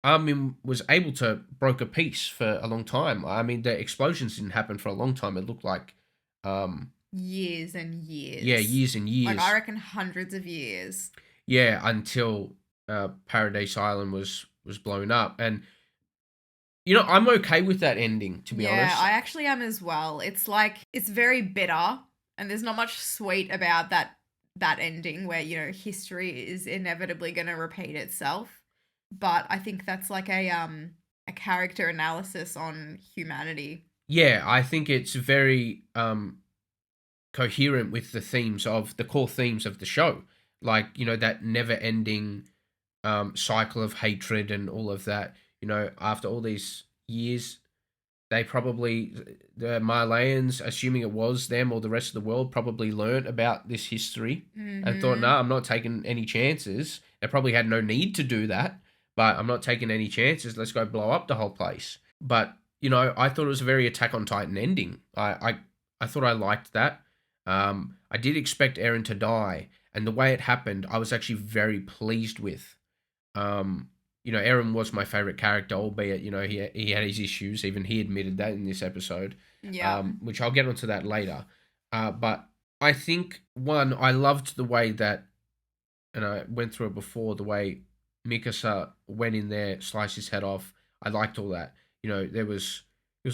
Armin was able to broker peace for a long time. I mean, the explosions didn't happen for a long time. It looked like years and years. Yeah, years and years. Like, I reckon hundreds of years. Yeah, until Paradise Island was blown up. And, I'm okay with that ending, to be honest. Yeah, I actually am as well. It's like, it's very bitter, and there's not much sweet about that ending where, history is inevitably going to repeat itself. But I think that's like a character analysis on humanity. Yeah, I think it's very coherent with the core themes of the show. Like, that never-ending cycle of hatred and all of that. After all these years, they probably, the Marleyans, assuming it was them or the rest of the world, probably learnt about this history and thought, nah, I'm not taking any chances. They probably had no need to do that, but I'm not taking any chances. Let's go blow up the whole place. But, I thought it was a very Attack on Titan ending. I thought I liked that. I did expect Eren to die, and the way it happened, I was actually very pleased with. Eren was my favorite character, albeit, he had his issues. Even he admitted that in this episode. Yeah. Which I'll get onto that later. But I think, one, I loved the way that, and I went through it before, the way Mikasa went in there, sliced his head off. I liked all that. It was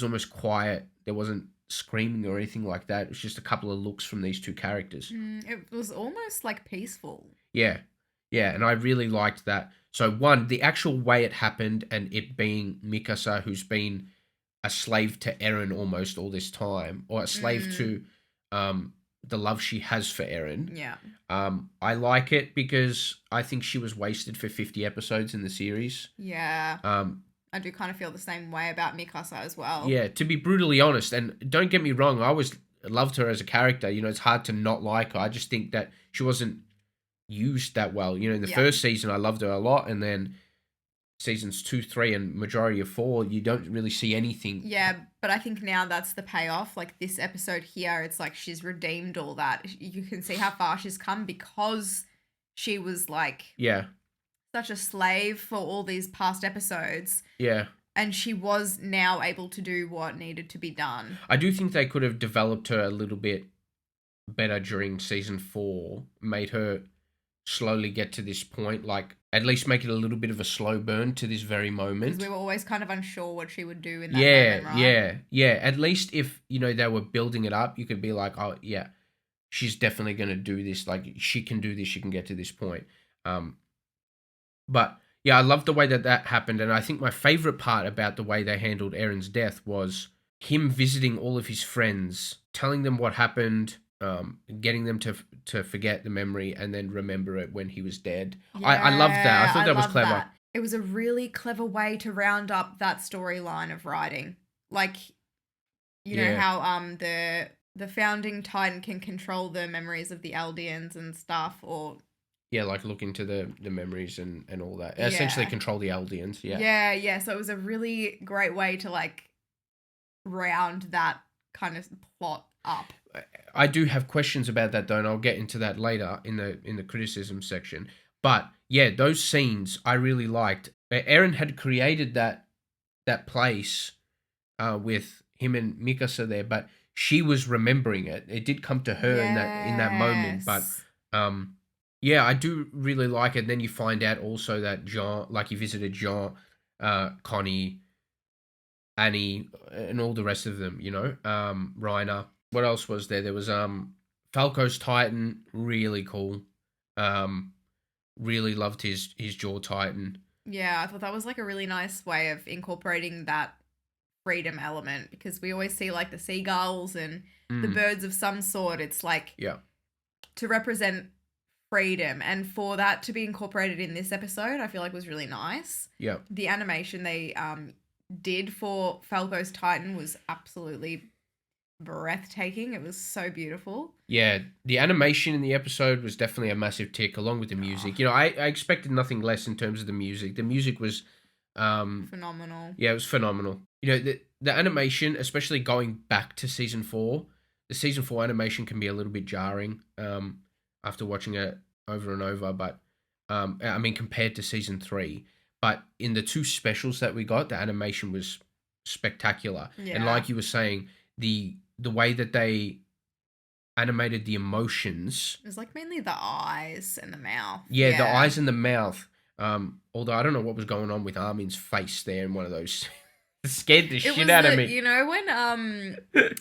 almost quiet. There wasn't screaming or anything like that. It was just a couple of looks from these two characters. It was almost like peaceful. Yeah, and I really liked that. So one, the actual way it happened, and it being Mikasa, who's been a slave to Eren almost all this time, or a slave to the love she has for Eren. Yeah. I like it because I think she was wasted for 50 episodes in the series. Yeah. I do kind of feel the same way about Mikasa as well. Yeah, to be brutally honest, and don't get me wrong, I always loved her as a character. It's hard to not like her. I just think that she wasn't used that well. In the first season, I loved her a lot, and then seasons 2, 3, and majority of 4, you don't really see anything. Yeah, but I think now that's the payoff. Like, this episode here, it's like she's redeemed all that. You can see how far she's come because she was like... Yeah. such a slave for all these past episodes. Yeah. And she was now able to do what needed to be done. I do think they could have developed her a little bit better during season 4, made her slowly get to this point, like at least make it a little bit of a slow burn to this very moment. Because we were always kind of unsure what she would do in that moment, right? Yeah. At least if, they were building it up, you could be like, oh, yeah, she's definitely going to do this. Like, she can do this. She can get to this point. But yeah, I love the way that happened. And I think my favorite part about the way they handled Eren's death was him visiting all of his friends, telling them what happened, getting them to forget the memory and then remember it when he was dead. Yeah, I loved that. I thought that was clever. That. It was a really clever way to round up that storyline of writing. Like, you know how the founding Titan can control the memories of the Eldians and stuff, or... Yeah, like look into the memories and all that. Essentially control the Eldians, Yeah, so it was a really great way to, like, round that kind of plot up. I do have questions about that, though, and I'll get into that later in the criticism section. But, yeah, those scenes I really liked. Eren had created that place with him and Mikasa there, but she was remembering it. It did come to her in that moment, but yeah, I do really like it. And then you find out also that Jean, like he visited Jean, Connie, Annie, and all the rest of them, you know, Reiner. What else was there? There was Falco's Titan, really cool. Really loved his jaw Titan. Yeah, I thought that was like a really nice way of incorporating that freedom element, because we always see like the seagulls and the birds of some sort. It's like to represent freedom, and for that to be incorporated in this episode, I feel like was really nice. Yeah. The animation they did for Falco's Titan was absolutely breathtaking. It was so beautiful. Yeah, the animation in the episode was definitely a massive tick, along with the music. You know, I expected nothing less in terms of the music. The music was phenomenal. Yeah, it was phenomenal. You know, the animation, especially going back to season 4, the season 4 animation can be a little bit jarring after watching it over and over. But I mean, compared to season 3, but in the 2 specials that we got, the animation was spectacular. Yeah. And like you were saying, the way that they animated the emotions. It was like mainly the eyes and the mouth. Yeah, the eyes and the mouth. Although I don't know what was going on with Armin's face there in one of those. It scared the shit out of me. You know when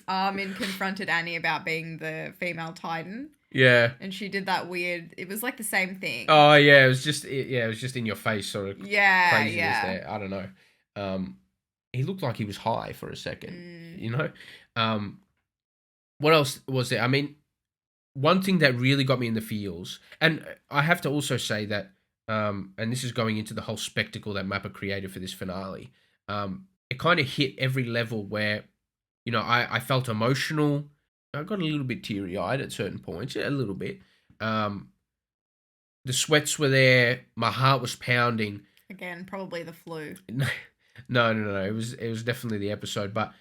Armin confronted Annie about being the female Titan? Yeah. And she did that weird, it was like the same thing. Oh yeah, it was just in your face sort of craziness there. I don't know. He looked like he was high for a second, you know? What else was there? I mean, one thing that really got me in the feels, and I have to also say that, and this is going into the whole spectacle that Mappa created for this finale, it kind of hit every level where, you know, I felt emotional. I got a little bit teary-eyed at certain points, a little bit. The sweats were there. My heart was pounding. Again, probably the flu. No. It was definitely the episode. But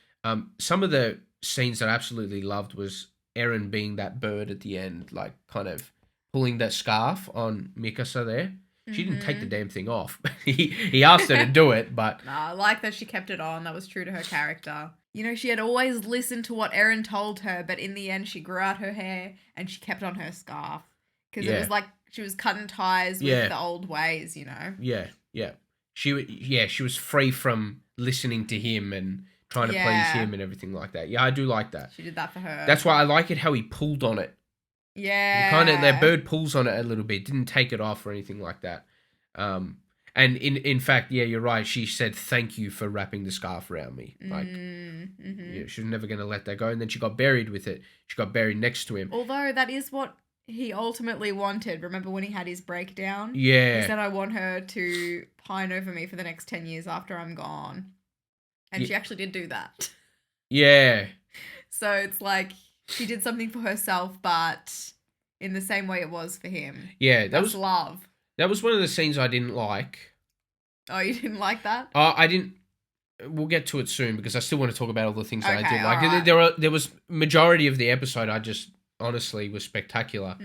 some of the scenes that I absolutely loved was Eren being that bird at the end, like kind of pulling that scarf on Mikasa there. She didn't take the damn thing off. he asked her to do it, but... Nah, I like that she kept it on. That was true to her character. You know, she had always listened to what Eren told her, but in the end she grew out her hair and she kept on her scarf. Because it was like she was cutting ties with the old ways, you know? Yeah. She was free from listening to him and trying to please him and everything like that. Yeah, I do like that. She did that for her. That's why I like it how he pulled on it. Yeah. That bird pulls on it a little bit, didn't take it off or anything like that. And in fact, yeah, you're right. She said, "Thank you for wrapping the scarf around me." Like, yeah, she was never going to let that go. And then she got buried with it. She got buried next to him. Although that is what he ultimately wanted. Remember when he had his breakdown? Yeah. He said, "I want her to pine over me for the next 10 years after I'm gone." And she actually did do that. Yeah. So it's like she did something for herself, but in the same way it was for him. Yeah, that was love. That was one of the scenes I didn't like. Oh, you didn't like that? I didn't. We'll get to it soon because I still want to talk about all the things that I did like. Right. There was majority of the episode I just honestly was spectacular.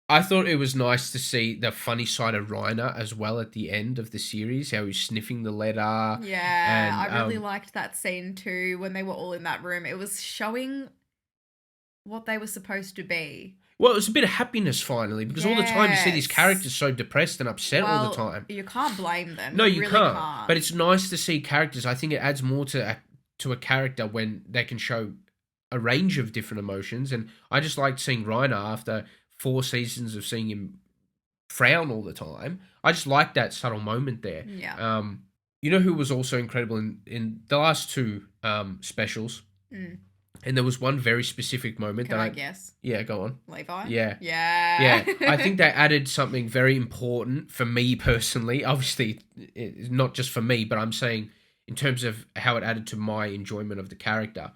I thought it was nice to see the funny side of Reiner as well at the end of the series, how he's sniffing the letter. Yeah, and, I really liked that scene too when they were all in that room. It was showing what they were supposed to be. Well, it was a bit of happiness finally, because all the time you see these characters so depressed and upset all the time. You can't blame them. No, you really can't. But it's nice to see characters. I think it adds more to a character when they can show a range of different emotions. And I just liked seeing Reiner after 4 seasons of seeing him frown all the time. I just liked that subtle moment there. Yeah. You know who was also incredible in the last 2 specials? And there was one very specific moment Can I guess? Yeah, go on. Levi? Yeah. Yeah. I think they added something very important for me personally. Obviously, it's not just for me, but I'm saying in terms of how it added to my enjoyment of the character.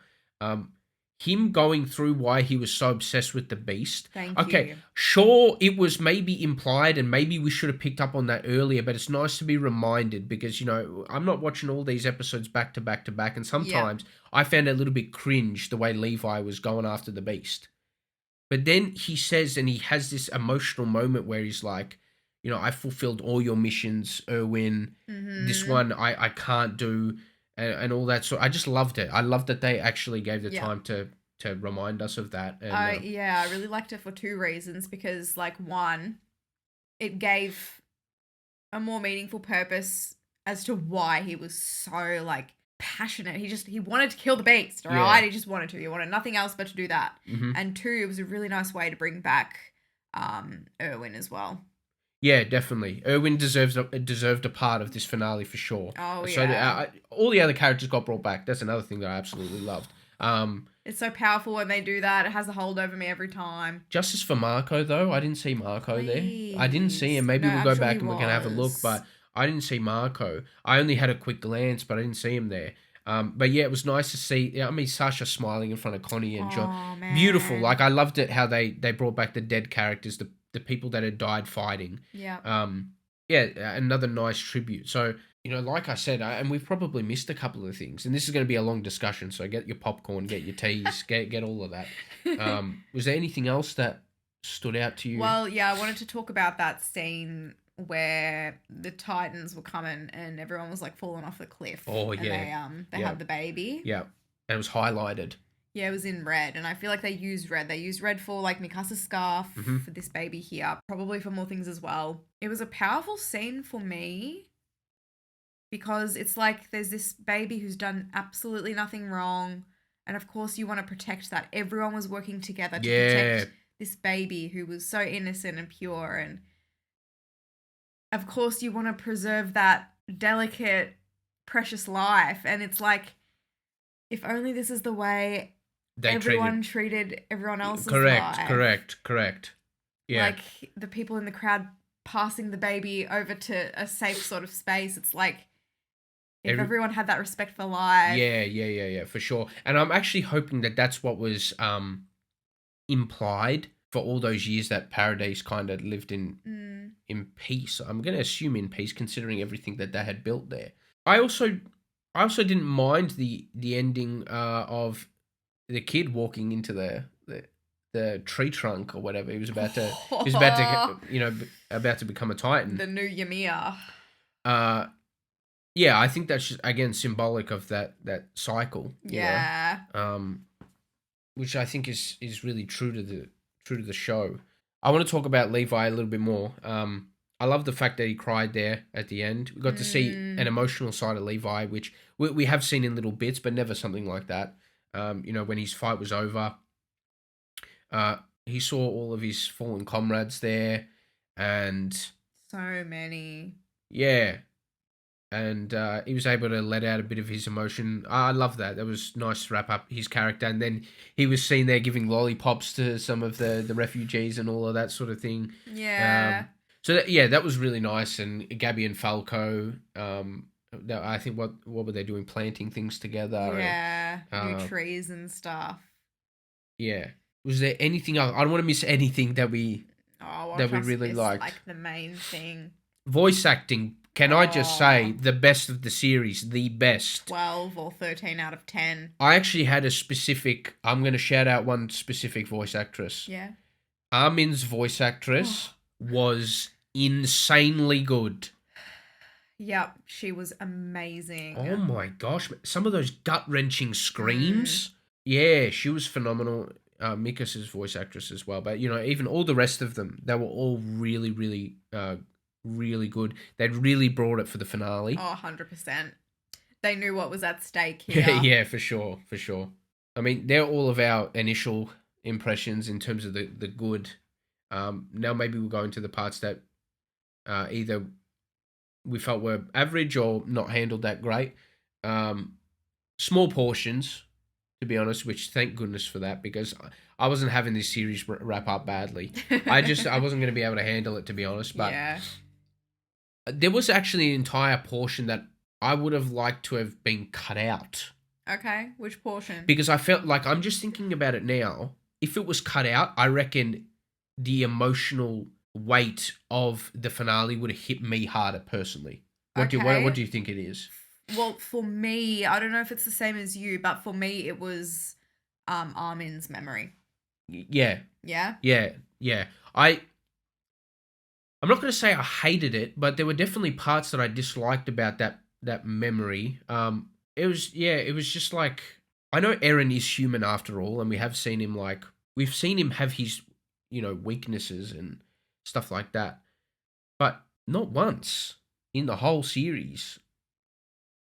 Him going through why he was so obsessed with the beast. Thank you. Sure, it was maybe implied and maybe we should have picked up on that earlier, but it's nice to be reminded because, you know, I'm not watching all these episodes back to back to back, and sometimes I found it a little bit cringe the way Levi was going after the beast. But then he says, and he has this emotional moment where he's like, you know, I fulfilled all your missions, Erwin. This one I can't do. and all that sort. I just loved it. I loved that they actually gave the Yeah. time to remind us of that. And I really liked it for two reasons, because like one, it gave a more meaningful purpose as to why he was so like passionate. He wanted to kill the beast, all right? He just wanted to. He wanted nothing else but to do that. Mhm. And two, it was a really nice way to bring back Erwin as well. Yeah, definitely. Erwin deserved a part of this finale for sure. Oh, So yeah. all the other characters got brought back. That's another thing that I absolutely loved. It's so powerful when they do that. It has a hold over me every time. Justice for Marco, though. I didn't see Marco there. I didn't see him. Maybe No, we'll go I'm sure back he and we can have a look, was. but I didn't see Marco. I only had a quick glance, but I didn't see him there. But yeah, it was nice to see. I mean, Sasha smiling in front of Connie and John. Oh, man. Beautiful. Like, I loved it how they brought back the dead characters, the people that had died fighting. Yeah. Yeah, another nice tribute. So, like I said, and we've probably missed a couple of things, and this is going to be a long discussion, so get your popcorn, get your teas, get all of that. Was there anything else that stood out to you? Well, yeah, I wanted to talk about that scene where the Titans were coming and everyone was like falling off the cliff. Oh, and yeah. They had the baby. Yeah, and it was highlighted. Yeah, it was in red, and I feel like they used red. They used red for like Mikasa's scarf for this baby here, probably for more things as well. It was a powerful scene for me because it's like there's this baby who's done absolutely nothing wrong, and of course you want to protect that. Everyone was working together to protect this baby who was so innocent and pure, and of course you want to preserve that delicate, precious life. And it's like, if only this is the way everyone treated everyone else's life. Correct. Yeah. Like the people in the crowd passing the baby over to a safe sort of space. It's like, if everyone had that respect for life. Yeah, for sure. And I'm actually hoping that that's what was implied for all those years that Paradise kind of lived in peace. I'm going to assume in peace, considering everything that they had built there. I also didn't mind the ending of the kid walking into the tree trunk or whatever. He was about to about to become a Titan. The new Ymir. Yeah, I think that's just, again, symbolic of that cycle. Yeah. Which I think is really true to the show. I want to talk about Levi a little bit more. I love the fact that he cried there at the end. We got to see an emotional side of Levi, which we have seen in little bits, but never something like that. When his fight was over, he saw all of his fallen comrades there, and so many. Yeah. And he was able to let out a bit of his emotion. I love that. That was nice to wrap up his character. And then he was seen there giving lollipops to some of the refugees and all of that sort of thing. Yeah. That was really nice. And Gabi and Falco, I think, what were they doing? Planting things together. Yeah, new trees and stuff. Yeah. Was there anything else? I don't want to miss anything that we really liked. Like the main thing. Voice acting. Can I just say, the best of the series, the best. 12 or 13 out of 10. I actually had I'm going to shout out one specific voice actress. Yeah. Armin's voice actress was insanely good. Yep, she was amazing. Oh my gosh. Some of those gut-wrenching screams. Yeah, she was phenomenal. Mikasa's voice actress as well. But, even all the rest of them, they were all really, really really good. They'd really brought it for the finale. Oh, 100%. They knew what was at stake here. Yeah, for sure. I mean, they're all of our initial impressions in terms of the good. Now maybe we'll go into the parts that either we felt were average or not handled that great. Small portions, to be honest, which thank goodness for that, because I wasn't having this series wrap up badly. I wasn't going to be able to handle it, to be honest. But yeah. There was actually an entire portion that I would have liked to have been cut out. Okay, which portion? Because I felt like, I'm just thinking about it now, if it was cut out, I reckon the emotional weight of the finale would have hit me harder personally. What do you think it is? Well, for me, I don't know if it's the same as you, but for me, it was Armin's memory. Yeah. Yeah? Yeah. I'm not going to say I hated it, but there were definitely parts that I disliked about that memory. it was just like, I know Eren is human after all, and we have seen him we've seen him have his, weaknesses and stuff like that, but not once in the whole series.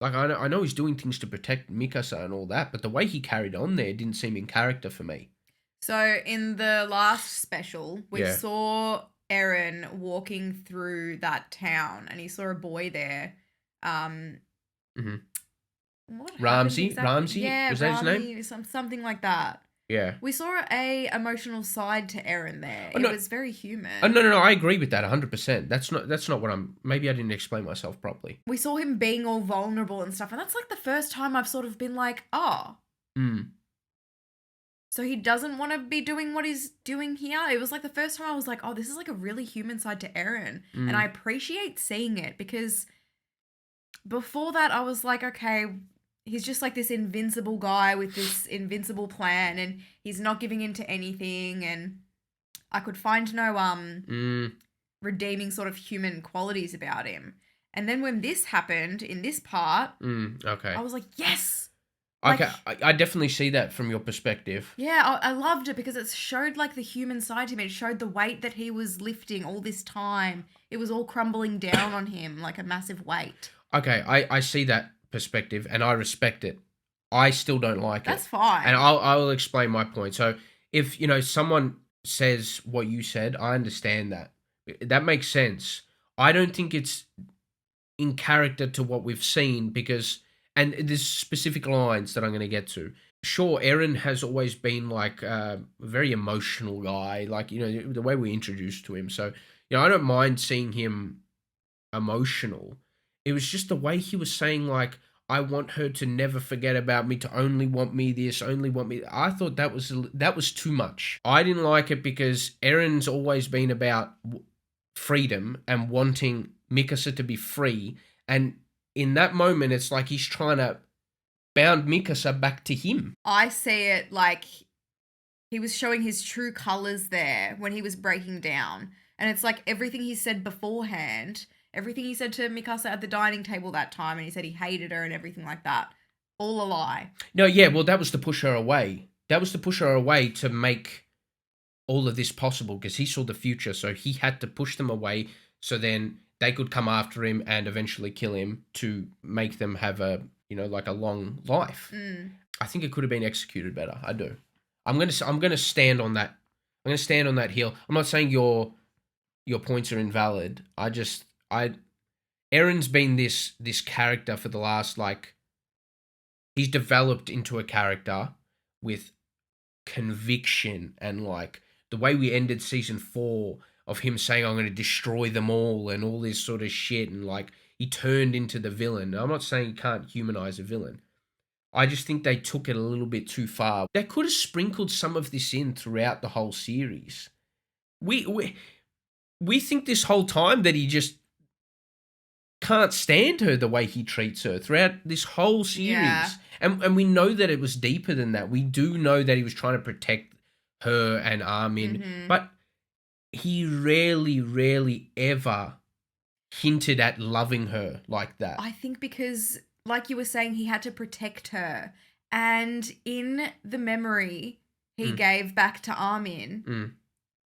Like, I know he's doing things to protect Mikasa and all that, but the way he carried on there didn't seem in character for me. So in the last special, we Yeah. saw Eren walking through that town, and he saw a boy there. Mhm. What happened Ramsey? exactly? Ramsey? Yeah, Was that his name? Rami, something like that. Yeah. We saw a emotional side to Eren there. Oh, no. It was very human. Oh, no, I agree with that 100%. That's not what maybe I didn't explain myself properly. We saw him being all vulnerable and stuff, and that's like the first time I've sort of been like, oh. So he doesn't want to be doing what he's doing here. It was like the first time I was like, oh, this is like a really human side to Eren. And I appreciate seeing it, because before that I was like, okay, he's just like this invincible guy with this invincible plan, and he's not giving in to anything, and I could find no redeeming sort of human qualities about him. And then when this happened in this part, Okay. I was like, yes. Okay, I definitely see that from your perspective. Yeah, I loved it because it showed like the human side to him. It showed the weight that he was lifting all this time. It was all crumbling down on him like a massive weight. Okay, I see that perspective and I respect it. I still don't like That's it. fine. And I will explain my point. So if, someone says what you said, I understand that. That makes sense. I don't think it's in character to what we've seen, because, and there's specific lines that I'm going to get to. Sure, Eren has always been like a very emotional guy, like, the way we're introduced to him. So, I don't mind seeing him emotional. It was just the way he was saying, like, I want her to never forget about me, to only want me this, only want me. I thought that was too much. I didn't like it because Eren's always been about freedom and wanting Mikasa to be free. And in that moment, it's like he's trying to bound Mikasa back to him. I see it like he was showing his true colors there when he was breaking down. And it's like everything he said beforehand, everything he said to Mikasa at the dining table that time, and he said he hated her and everything like that, all a lie. No, yeah, well, that was to push her away. That was to push her away to make all of this possible, because he saw the future, so he had to push them away so then they could come after him and eventually kill him to make them have a, like a long life. I think it could have been executed better. I do. I'm gonna stand on that. I'm gonna stand on that hill. I'm not saying your points are invalid. Eren's been this character for the last, like, he's developed into a character with conviction, and like the way we ended season 4 of him saying, I'm going to destroy them all and all this sort of shit, and like he turned into the villain. Now, I'm not saying you can't humanize a villain. I just think they took it a little bit too far. They could have sprinkled some of this in throughout the whole series. We think this whole time that he just can't stand her the way he treats her throughout this whole series. Yeah. And we know that it was deeper than that. We do know that he was trying to protect her and Armin, but he rarely ever hinted at loving her like that. I think because, like you were saying, he had to protect her. And in the memory he gave back to Armin,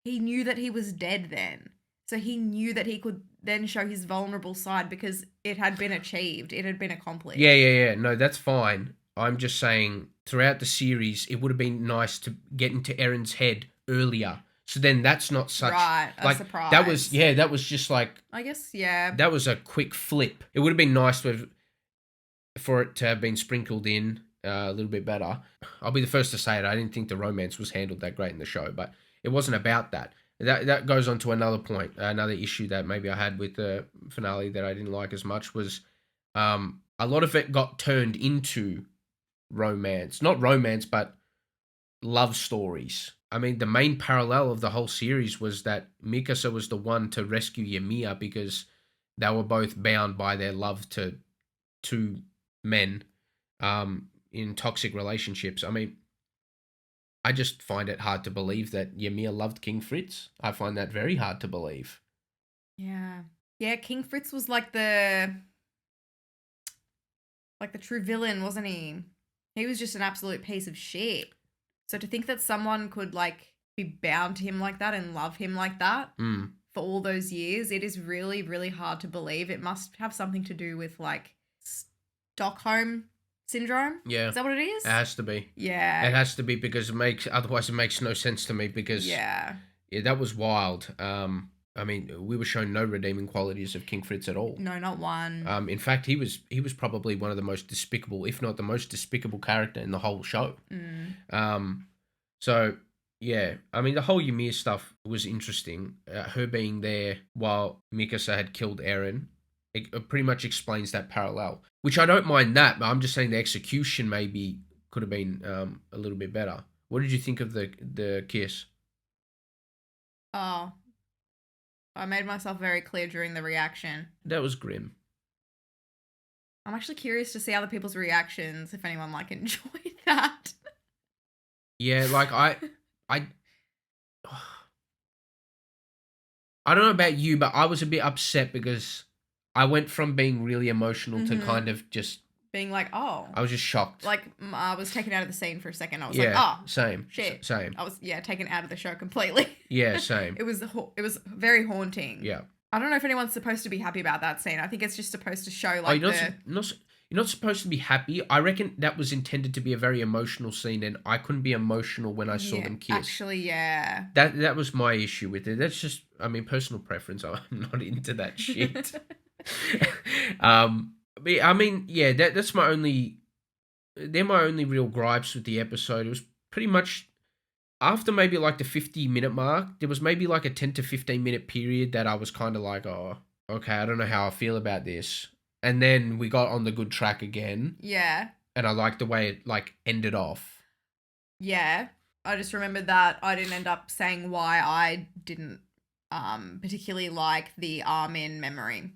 he knew that he was dead then. So he knew that he could then show his vulnerable side because it had been achieved. It had been accomplished. Yeah. No, that's fine. I'm just saying throughout the series, it would have been nice to get into Eren's head earlier. So then that's not such... Right, a like, surprise. That was just like... I guess, yeah. That was a quick flip. It would have been nice for it to have been sprinkled in a little bit better. I'll be the first to say it. I didn't think the romance was handled that great in the show, but it wasn't about that. That goes on to another point, another issue that maybe I had with the finale that I didn't like as much was a lot of it got turned into romance. Not romance, but love stories. I mean, the main parallel of the whole series was that Mikasa was the one to rescue Ymir because they were both bound by their love to two men in toxic relationships. I mean, I just find it hard to believe that Ymir loved King Fritz. I find that very hard to believe. Yeah. Yeah, King Fritz was like the like the true villain, wasn't he? He was just an absolute piece of shit. So to think that someone could like be bound to him like that and love him like that for all those years, it is really, really hard to believe. It must have something to do with like Stockholm syndrome. Yeah. Is that what it is? It has to be. Yeah. It has to be because otherwise it makes no sense to me because Yeah, that was wild. I mean, we were shown no redeeming qualities of King Fritz at all. no, not one. In fact, he was probably one of the most despicable, if not the most despicable character in the whole show. So yeah, I mean, the whole Ymir stuff was interesting. Her being there while Mikasa had killed Eren, it pretty much explains that parallel. Which I don't mind that, but I'm just saying the execution maybe could have been a little bit better. What did you think of the kiss? Oh, I made myself very clear during the reaction. That was grim. I'm actually curious to see other people's reactions, if anyone like enjoyed that. Yeah, like I don't know about you, but I was a bit upset because I went from being really emotional to kind of just being like, oh. I was just shocked. Like, I was taken out of the scene for a second. I was yeah, like, oh. Same. Shit. Same. I was, taken out of the show completely. Yeah, same. It was very haunting. Yeah. I don't know if anyone's supposed to be happy about that scene. I think it's just supposed to show, Oh, like, you're not supposed to be happy. I reckon that was intended to be a very emotional scene, and I couldn't be emotional when I saw them kiss. Actually, yeah. That was my issue with it. That's just, I mean, personal preference. I'm not into that shit. I mean, yeah, that's my only. They're my only real gripes with the episode. It was pretty much after maybe like the 50-minute mark. There was maybe like a 10 to 15-minute period that I was kind of like, oh, okay, I don't know how I feel about this. And then we got on the good track again. Yeah. And I liked the way it like ended off. Yeah. I just remembered that I didn't end up saying why I didn't particularly like the Armin memory.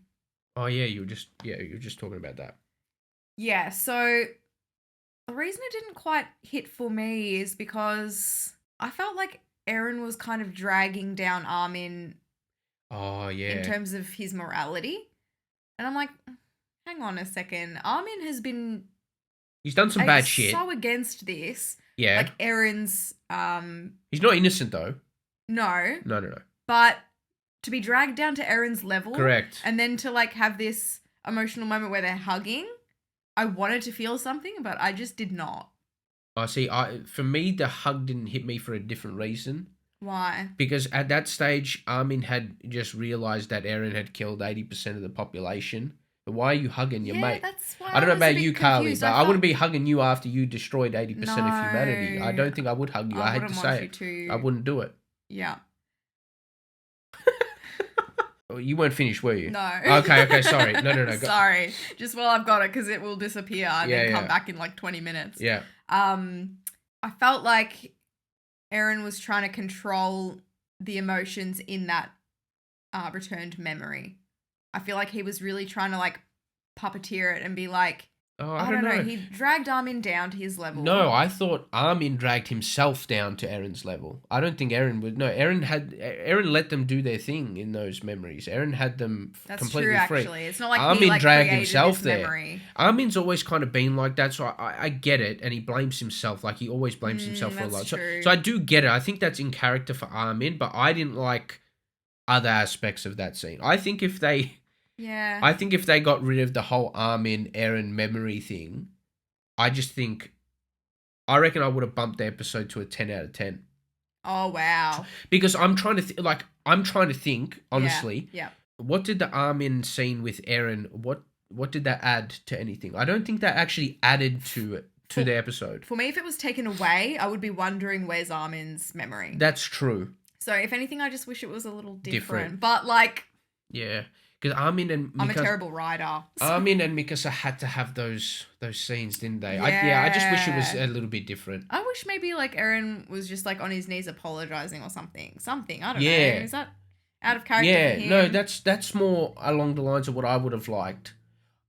Oh yeah, you were just talking about that. Yeah, so the reason it didn't quite hit for me is because I felt like Eren was kind of dragging down Armin. Oh yeah. In terms of his morality. And I'm like, hang on a second. Armin has been He's done some bad shit. So against this. Yeah. Like Eren's He's not innocent though. No. No. But to be dragged down to Eren's level. Correct. And then to like have this emotional moment where they're hugging. I wanted to feel something, but I just did not. I see. For me, the hug didn't hit me for a different reason. Why? Because at that stage, Armin had just realised that Eren had killed 80% of the population. But why are you hugging your mate? That's why I don't know about you, Carlie, confused. but I wouldn't be hugging you after you destroyed 80% of humanity. No. I don't think I would hug you. I hate to say it. I wouldn't do it. Yeah. You weren't finished, were you? No. Okay, sorry. No. Go. Sorry. Just while I've got it, because it will disappear and then come back in like 20 minutes. Yeah. I felt like Eren was trying to control the emotions in that returned memory. I feel like he was really trying to like puppeteer it and be like, I don't know. He dragged Armin down to his level. No, I thought Armin dragged himself down to Eren's level. I don't think Eren would. No, Eren let them do their thing in those memories. Eren had them completely true, free. Actually. It's not like Armin he like dragged created himself this there. Memory. Armin's always kind of been like that, so I get it, and he blames himself. Like he always blames himself for a lot. So I do get it. I think that's in character for Armin, but I didn't like other aspects of that scene. I think if they got rid of the whole Armin Eren memory thing, I reckon I would have bumped the episode to a 10 out of 10. Oh, wow. Because I'm trying to think, honestly. Yeah. What did the Armin scene with Eren, what did that add to anything? I don't think that actually added to the episode. For me, if it was taken away, I would be wondering where's Armin's memory. That's true. So if anything, I just wish it was a little different. But like... Yeah. Because Armin and Mikasa... I'm a terrible writer. Armin and Mikasa had to have those scenes, didn't they? Yeah. I just wish it was a little bit different. I wish maybe like Eren was just like on his knees apologizing or something. I don't know. Is that out of character for him? No, that's more along the lines of what I would have liked.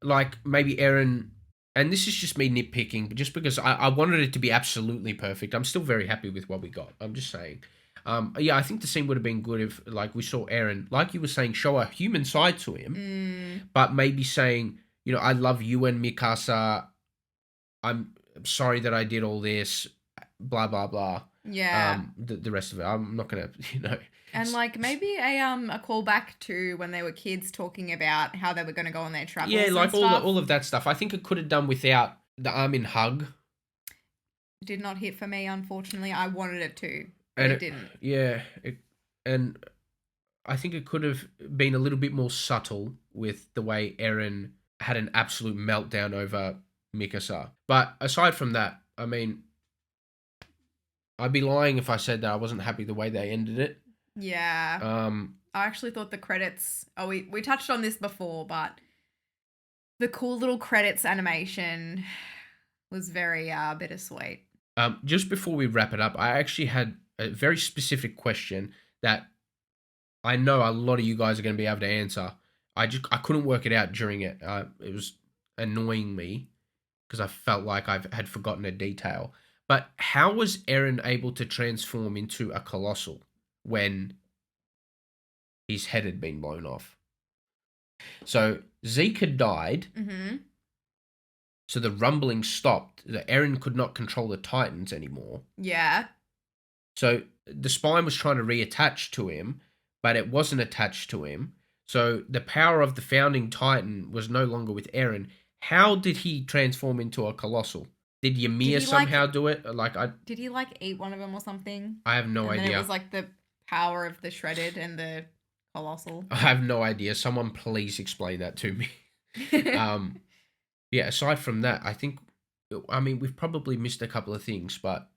Like maybe Eren... And this is just me nitpicking, but just because I wanted it to be absolutely perfect. I'm still very happy with what we got. I'm just saying. I think the scene would have been good if, like, we saw Eren, like you were saying, show a human side to him, but maybe saying, I love you and Mikasa. I'm sorry that I did all this, blah, blah, blah. Yeah. The rest of it, I'm not going to, And like maybe a callback to when they were kids talking about how they were going to go on their travels. Yeah, like and stuff. all of that stuff. I think it could have done without the arm in hug. Did not hit for me, unfortunately. I wanted it to, but And it didn't. Yeah, and I think it could have been a little bit more subtle with the way Eren had an absolute meltdown over Mikasa. But aside from that, I mean, I'd be lying if I said that I wasn't happy the way they ended it. Yeah. I actually thought the credits... Oh, we touched on this before, but the cool little credits animation was very bittersweet. Just before we wrap it up, I actually had a very specific question that I know a lot of you guys are going to be able to answer. I couldn't work it out during it. It was annoying me because I felt like I had forgotten a detail. But how was Eren able to transform into a colossal when his head had been blown off? So Zeke had died. Mm-hmm. So the rumbling stopped. Eren could not control the Titans anymore. Yeah. So the spine was trying to reattach to him, but it wasn't attached to him. So the power of the founding Titan was no longer with Eren. How did he transform into a colossal? Did Ymir somehow do it? Did he like eat one of them or something? I have no idea. Then it was like the power of the shredded and the colossal. I have no idea. Someone please explain that to me. Yeah, aside from that, I mean, we've probably missed a couple of things, but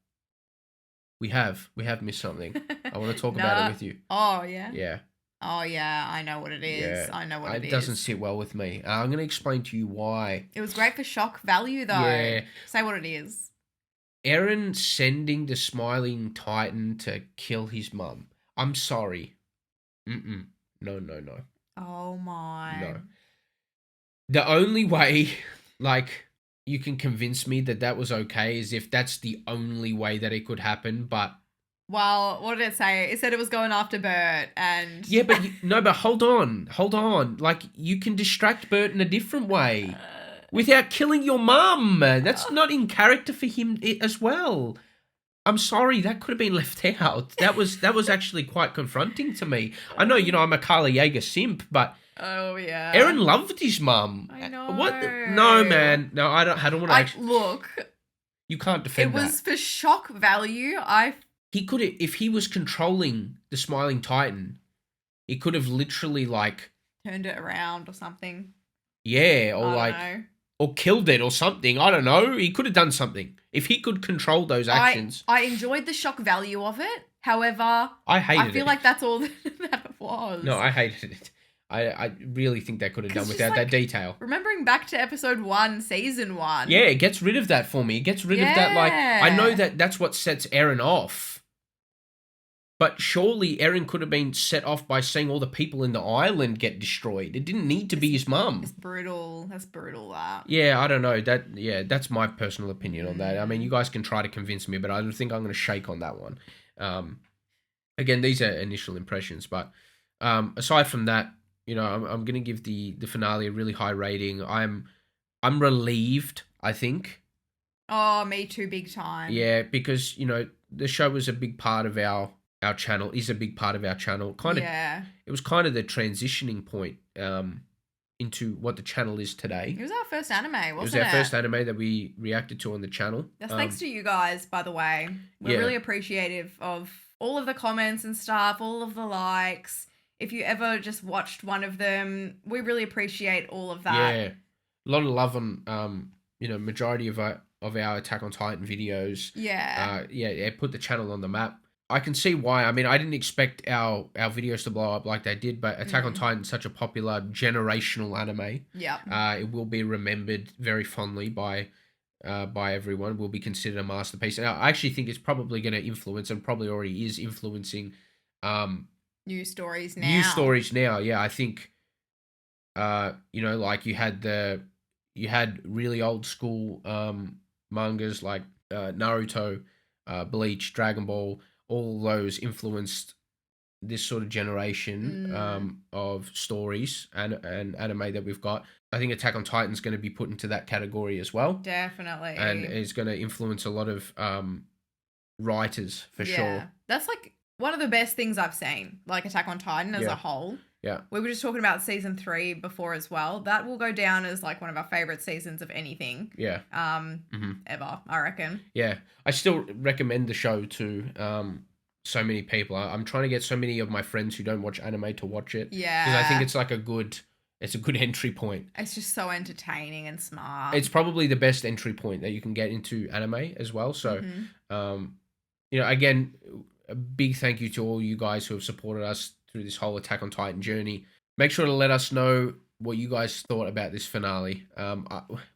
we have missed something. I want to talk about it with you. Oh, yeah? Yeah. Oh, yeah, I know what it is. Yeah. I know what it is. It doesn't sit well with me. I'm going to explain to you why. It was great for shock value, though. Yeah. Say what it is. Eren sending the Smiling Titan to kill his mum. I'm sorry. No. Oh, my. No. The only way, you can convince me that was okay is if that's the only way that it could happen, but... Well, what did it say? It said it was going after Bert and... Yeah, but but hold on. You can distract Bert in a different way without killing your mum. That's not in character for him as well. I'm sorry, that could have been left out. That was actually quite confronting to me. I know, I'm a Carlie Jaeger simp, but... Oh, yeah. Eren loved his mum. I know. What? No, man. No, I don't want to actually... Look. You can't defend that. It was for shock value. He could have, if he was controlling the Smiling Titan, he could have literally turned it around or something. Yeah, or I don't know. Or killed it or something. I don't know. He could have done something. If he could control those actions. I enjoyed the shock value of it. However, I feel like that's all that it was. No, I hated it. I really think they could have done without that detail. Remembering back to episode 1, season 1. Yeah, it gets rid of that for me. It gets rid of that, I know that's what sets Eren off. But surely Eren could have been set off by seeing all the people in the island get destroyed. It didn't need to be his mum. It's brutal. That's brutal, that. Yeah, I don't know. That's my personal opinion on that. I mean, you guys can try to convince me, but I don't think I'm going to shake on that one. Again, these are initial impressions, but aside from that, I'm going to give the finale a really high rating. I'm relieved, I think. Oh, me too, big time. Yeah, because, the show was a big part of our channel, is a big part of our channel. It was kind of the transitioning point into what the channel is today. It was our first anime, wasn't it? It was our first anime that we reacted to on the channel. That's thanks to you guys, by the way. We're really appreciative of all of the comments and stuff, all of the likes. If you ever just watched one of them, we really appreciate all of that. Yeah, a lot of love on majority of our Attack on Titan videos. Yeah. It put the channel on the map. I can see why. I mean, I didn't expect our videos to blow up like they did, but Attack on Titan is such a popular generational anime. Yeah. It will be remembered very fondly by everyone. It will be considered a masterpiece. And I actually think it's probably going to influence, and probably already is influencing, news stories now. Yeah, I think, you had really old school mangas like Naruto, Bleach, Dragon Ball. All those influenced this sort of generation of stories and anime that we've got. I think Attack on Titan's going to be put into that category as well. Definitely. And is going to influence a lot of writers for sure. That's like one of the best things I've seen, like Attack on Titan as a whole. Yeah. We were just talking about season 3 before as well. That will go down as like one of our favorite seasons of anything. Yeah. Ever, I reckon. Yeah. I still recommend the show to so many people. I'm trying to get so many of my friends who don't watch anime to watch it. Yeah. Because I think it's like a good entry point. It's just so entertaining and smart. It's probably the best entry point that you can get into anime as well. So, you know, again, a big thank you to all you guys who have supported us through this whole Attack on Titan journey. Make sure to let us know what you guys thought about this finale.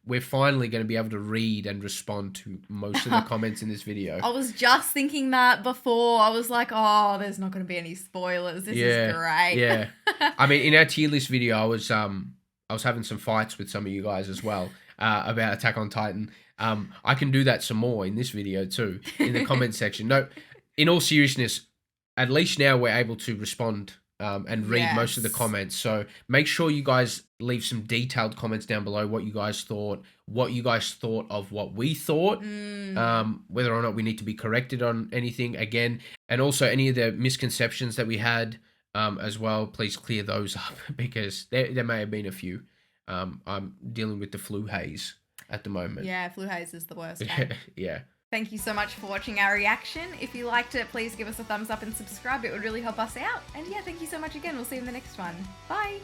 We're finally going to be able to read and respond to most of the comments in this video. I was just thinking that before. I was like, oh, there's not going to be any spoilers. This is great. Yeah. I mean, in our tier list video, I was having some fights with some of you guys as well about Attack on Titan. I can do that some more in this video too, in the comment section. No, in all seriousness, at least now we're able to respond and read most of the comments. So make sure you guys leave some detailed comments down below, what you guys thought of what we thought, whether or not we need to be corrected on anything again, and also any of the misconceptions that we had as well. Please clear those up because there may have been a few. I'm dealing with the flu haze at the moment. Yeah, flu haze is the worst. Yeah. Thank you so much for watching our reaction. If you liked it, please give us a thumbs up and subscribe. It would really help us out. And yeah, thank you so much again. We'll see you in the next one. Bye.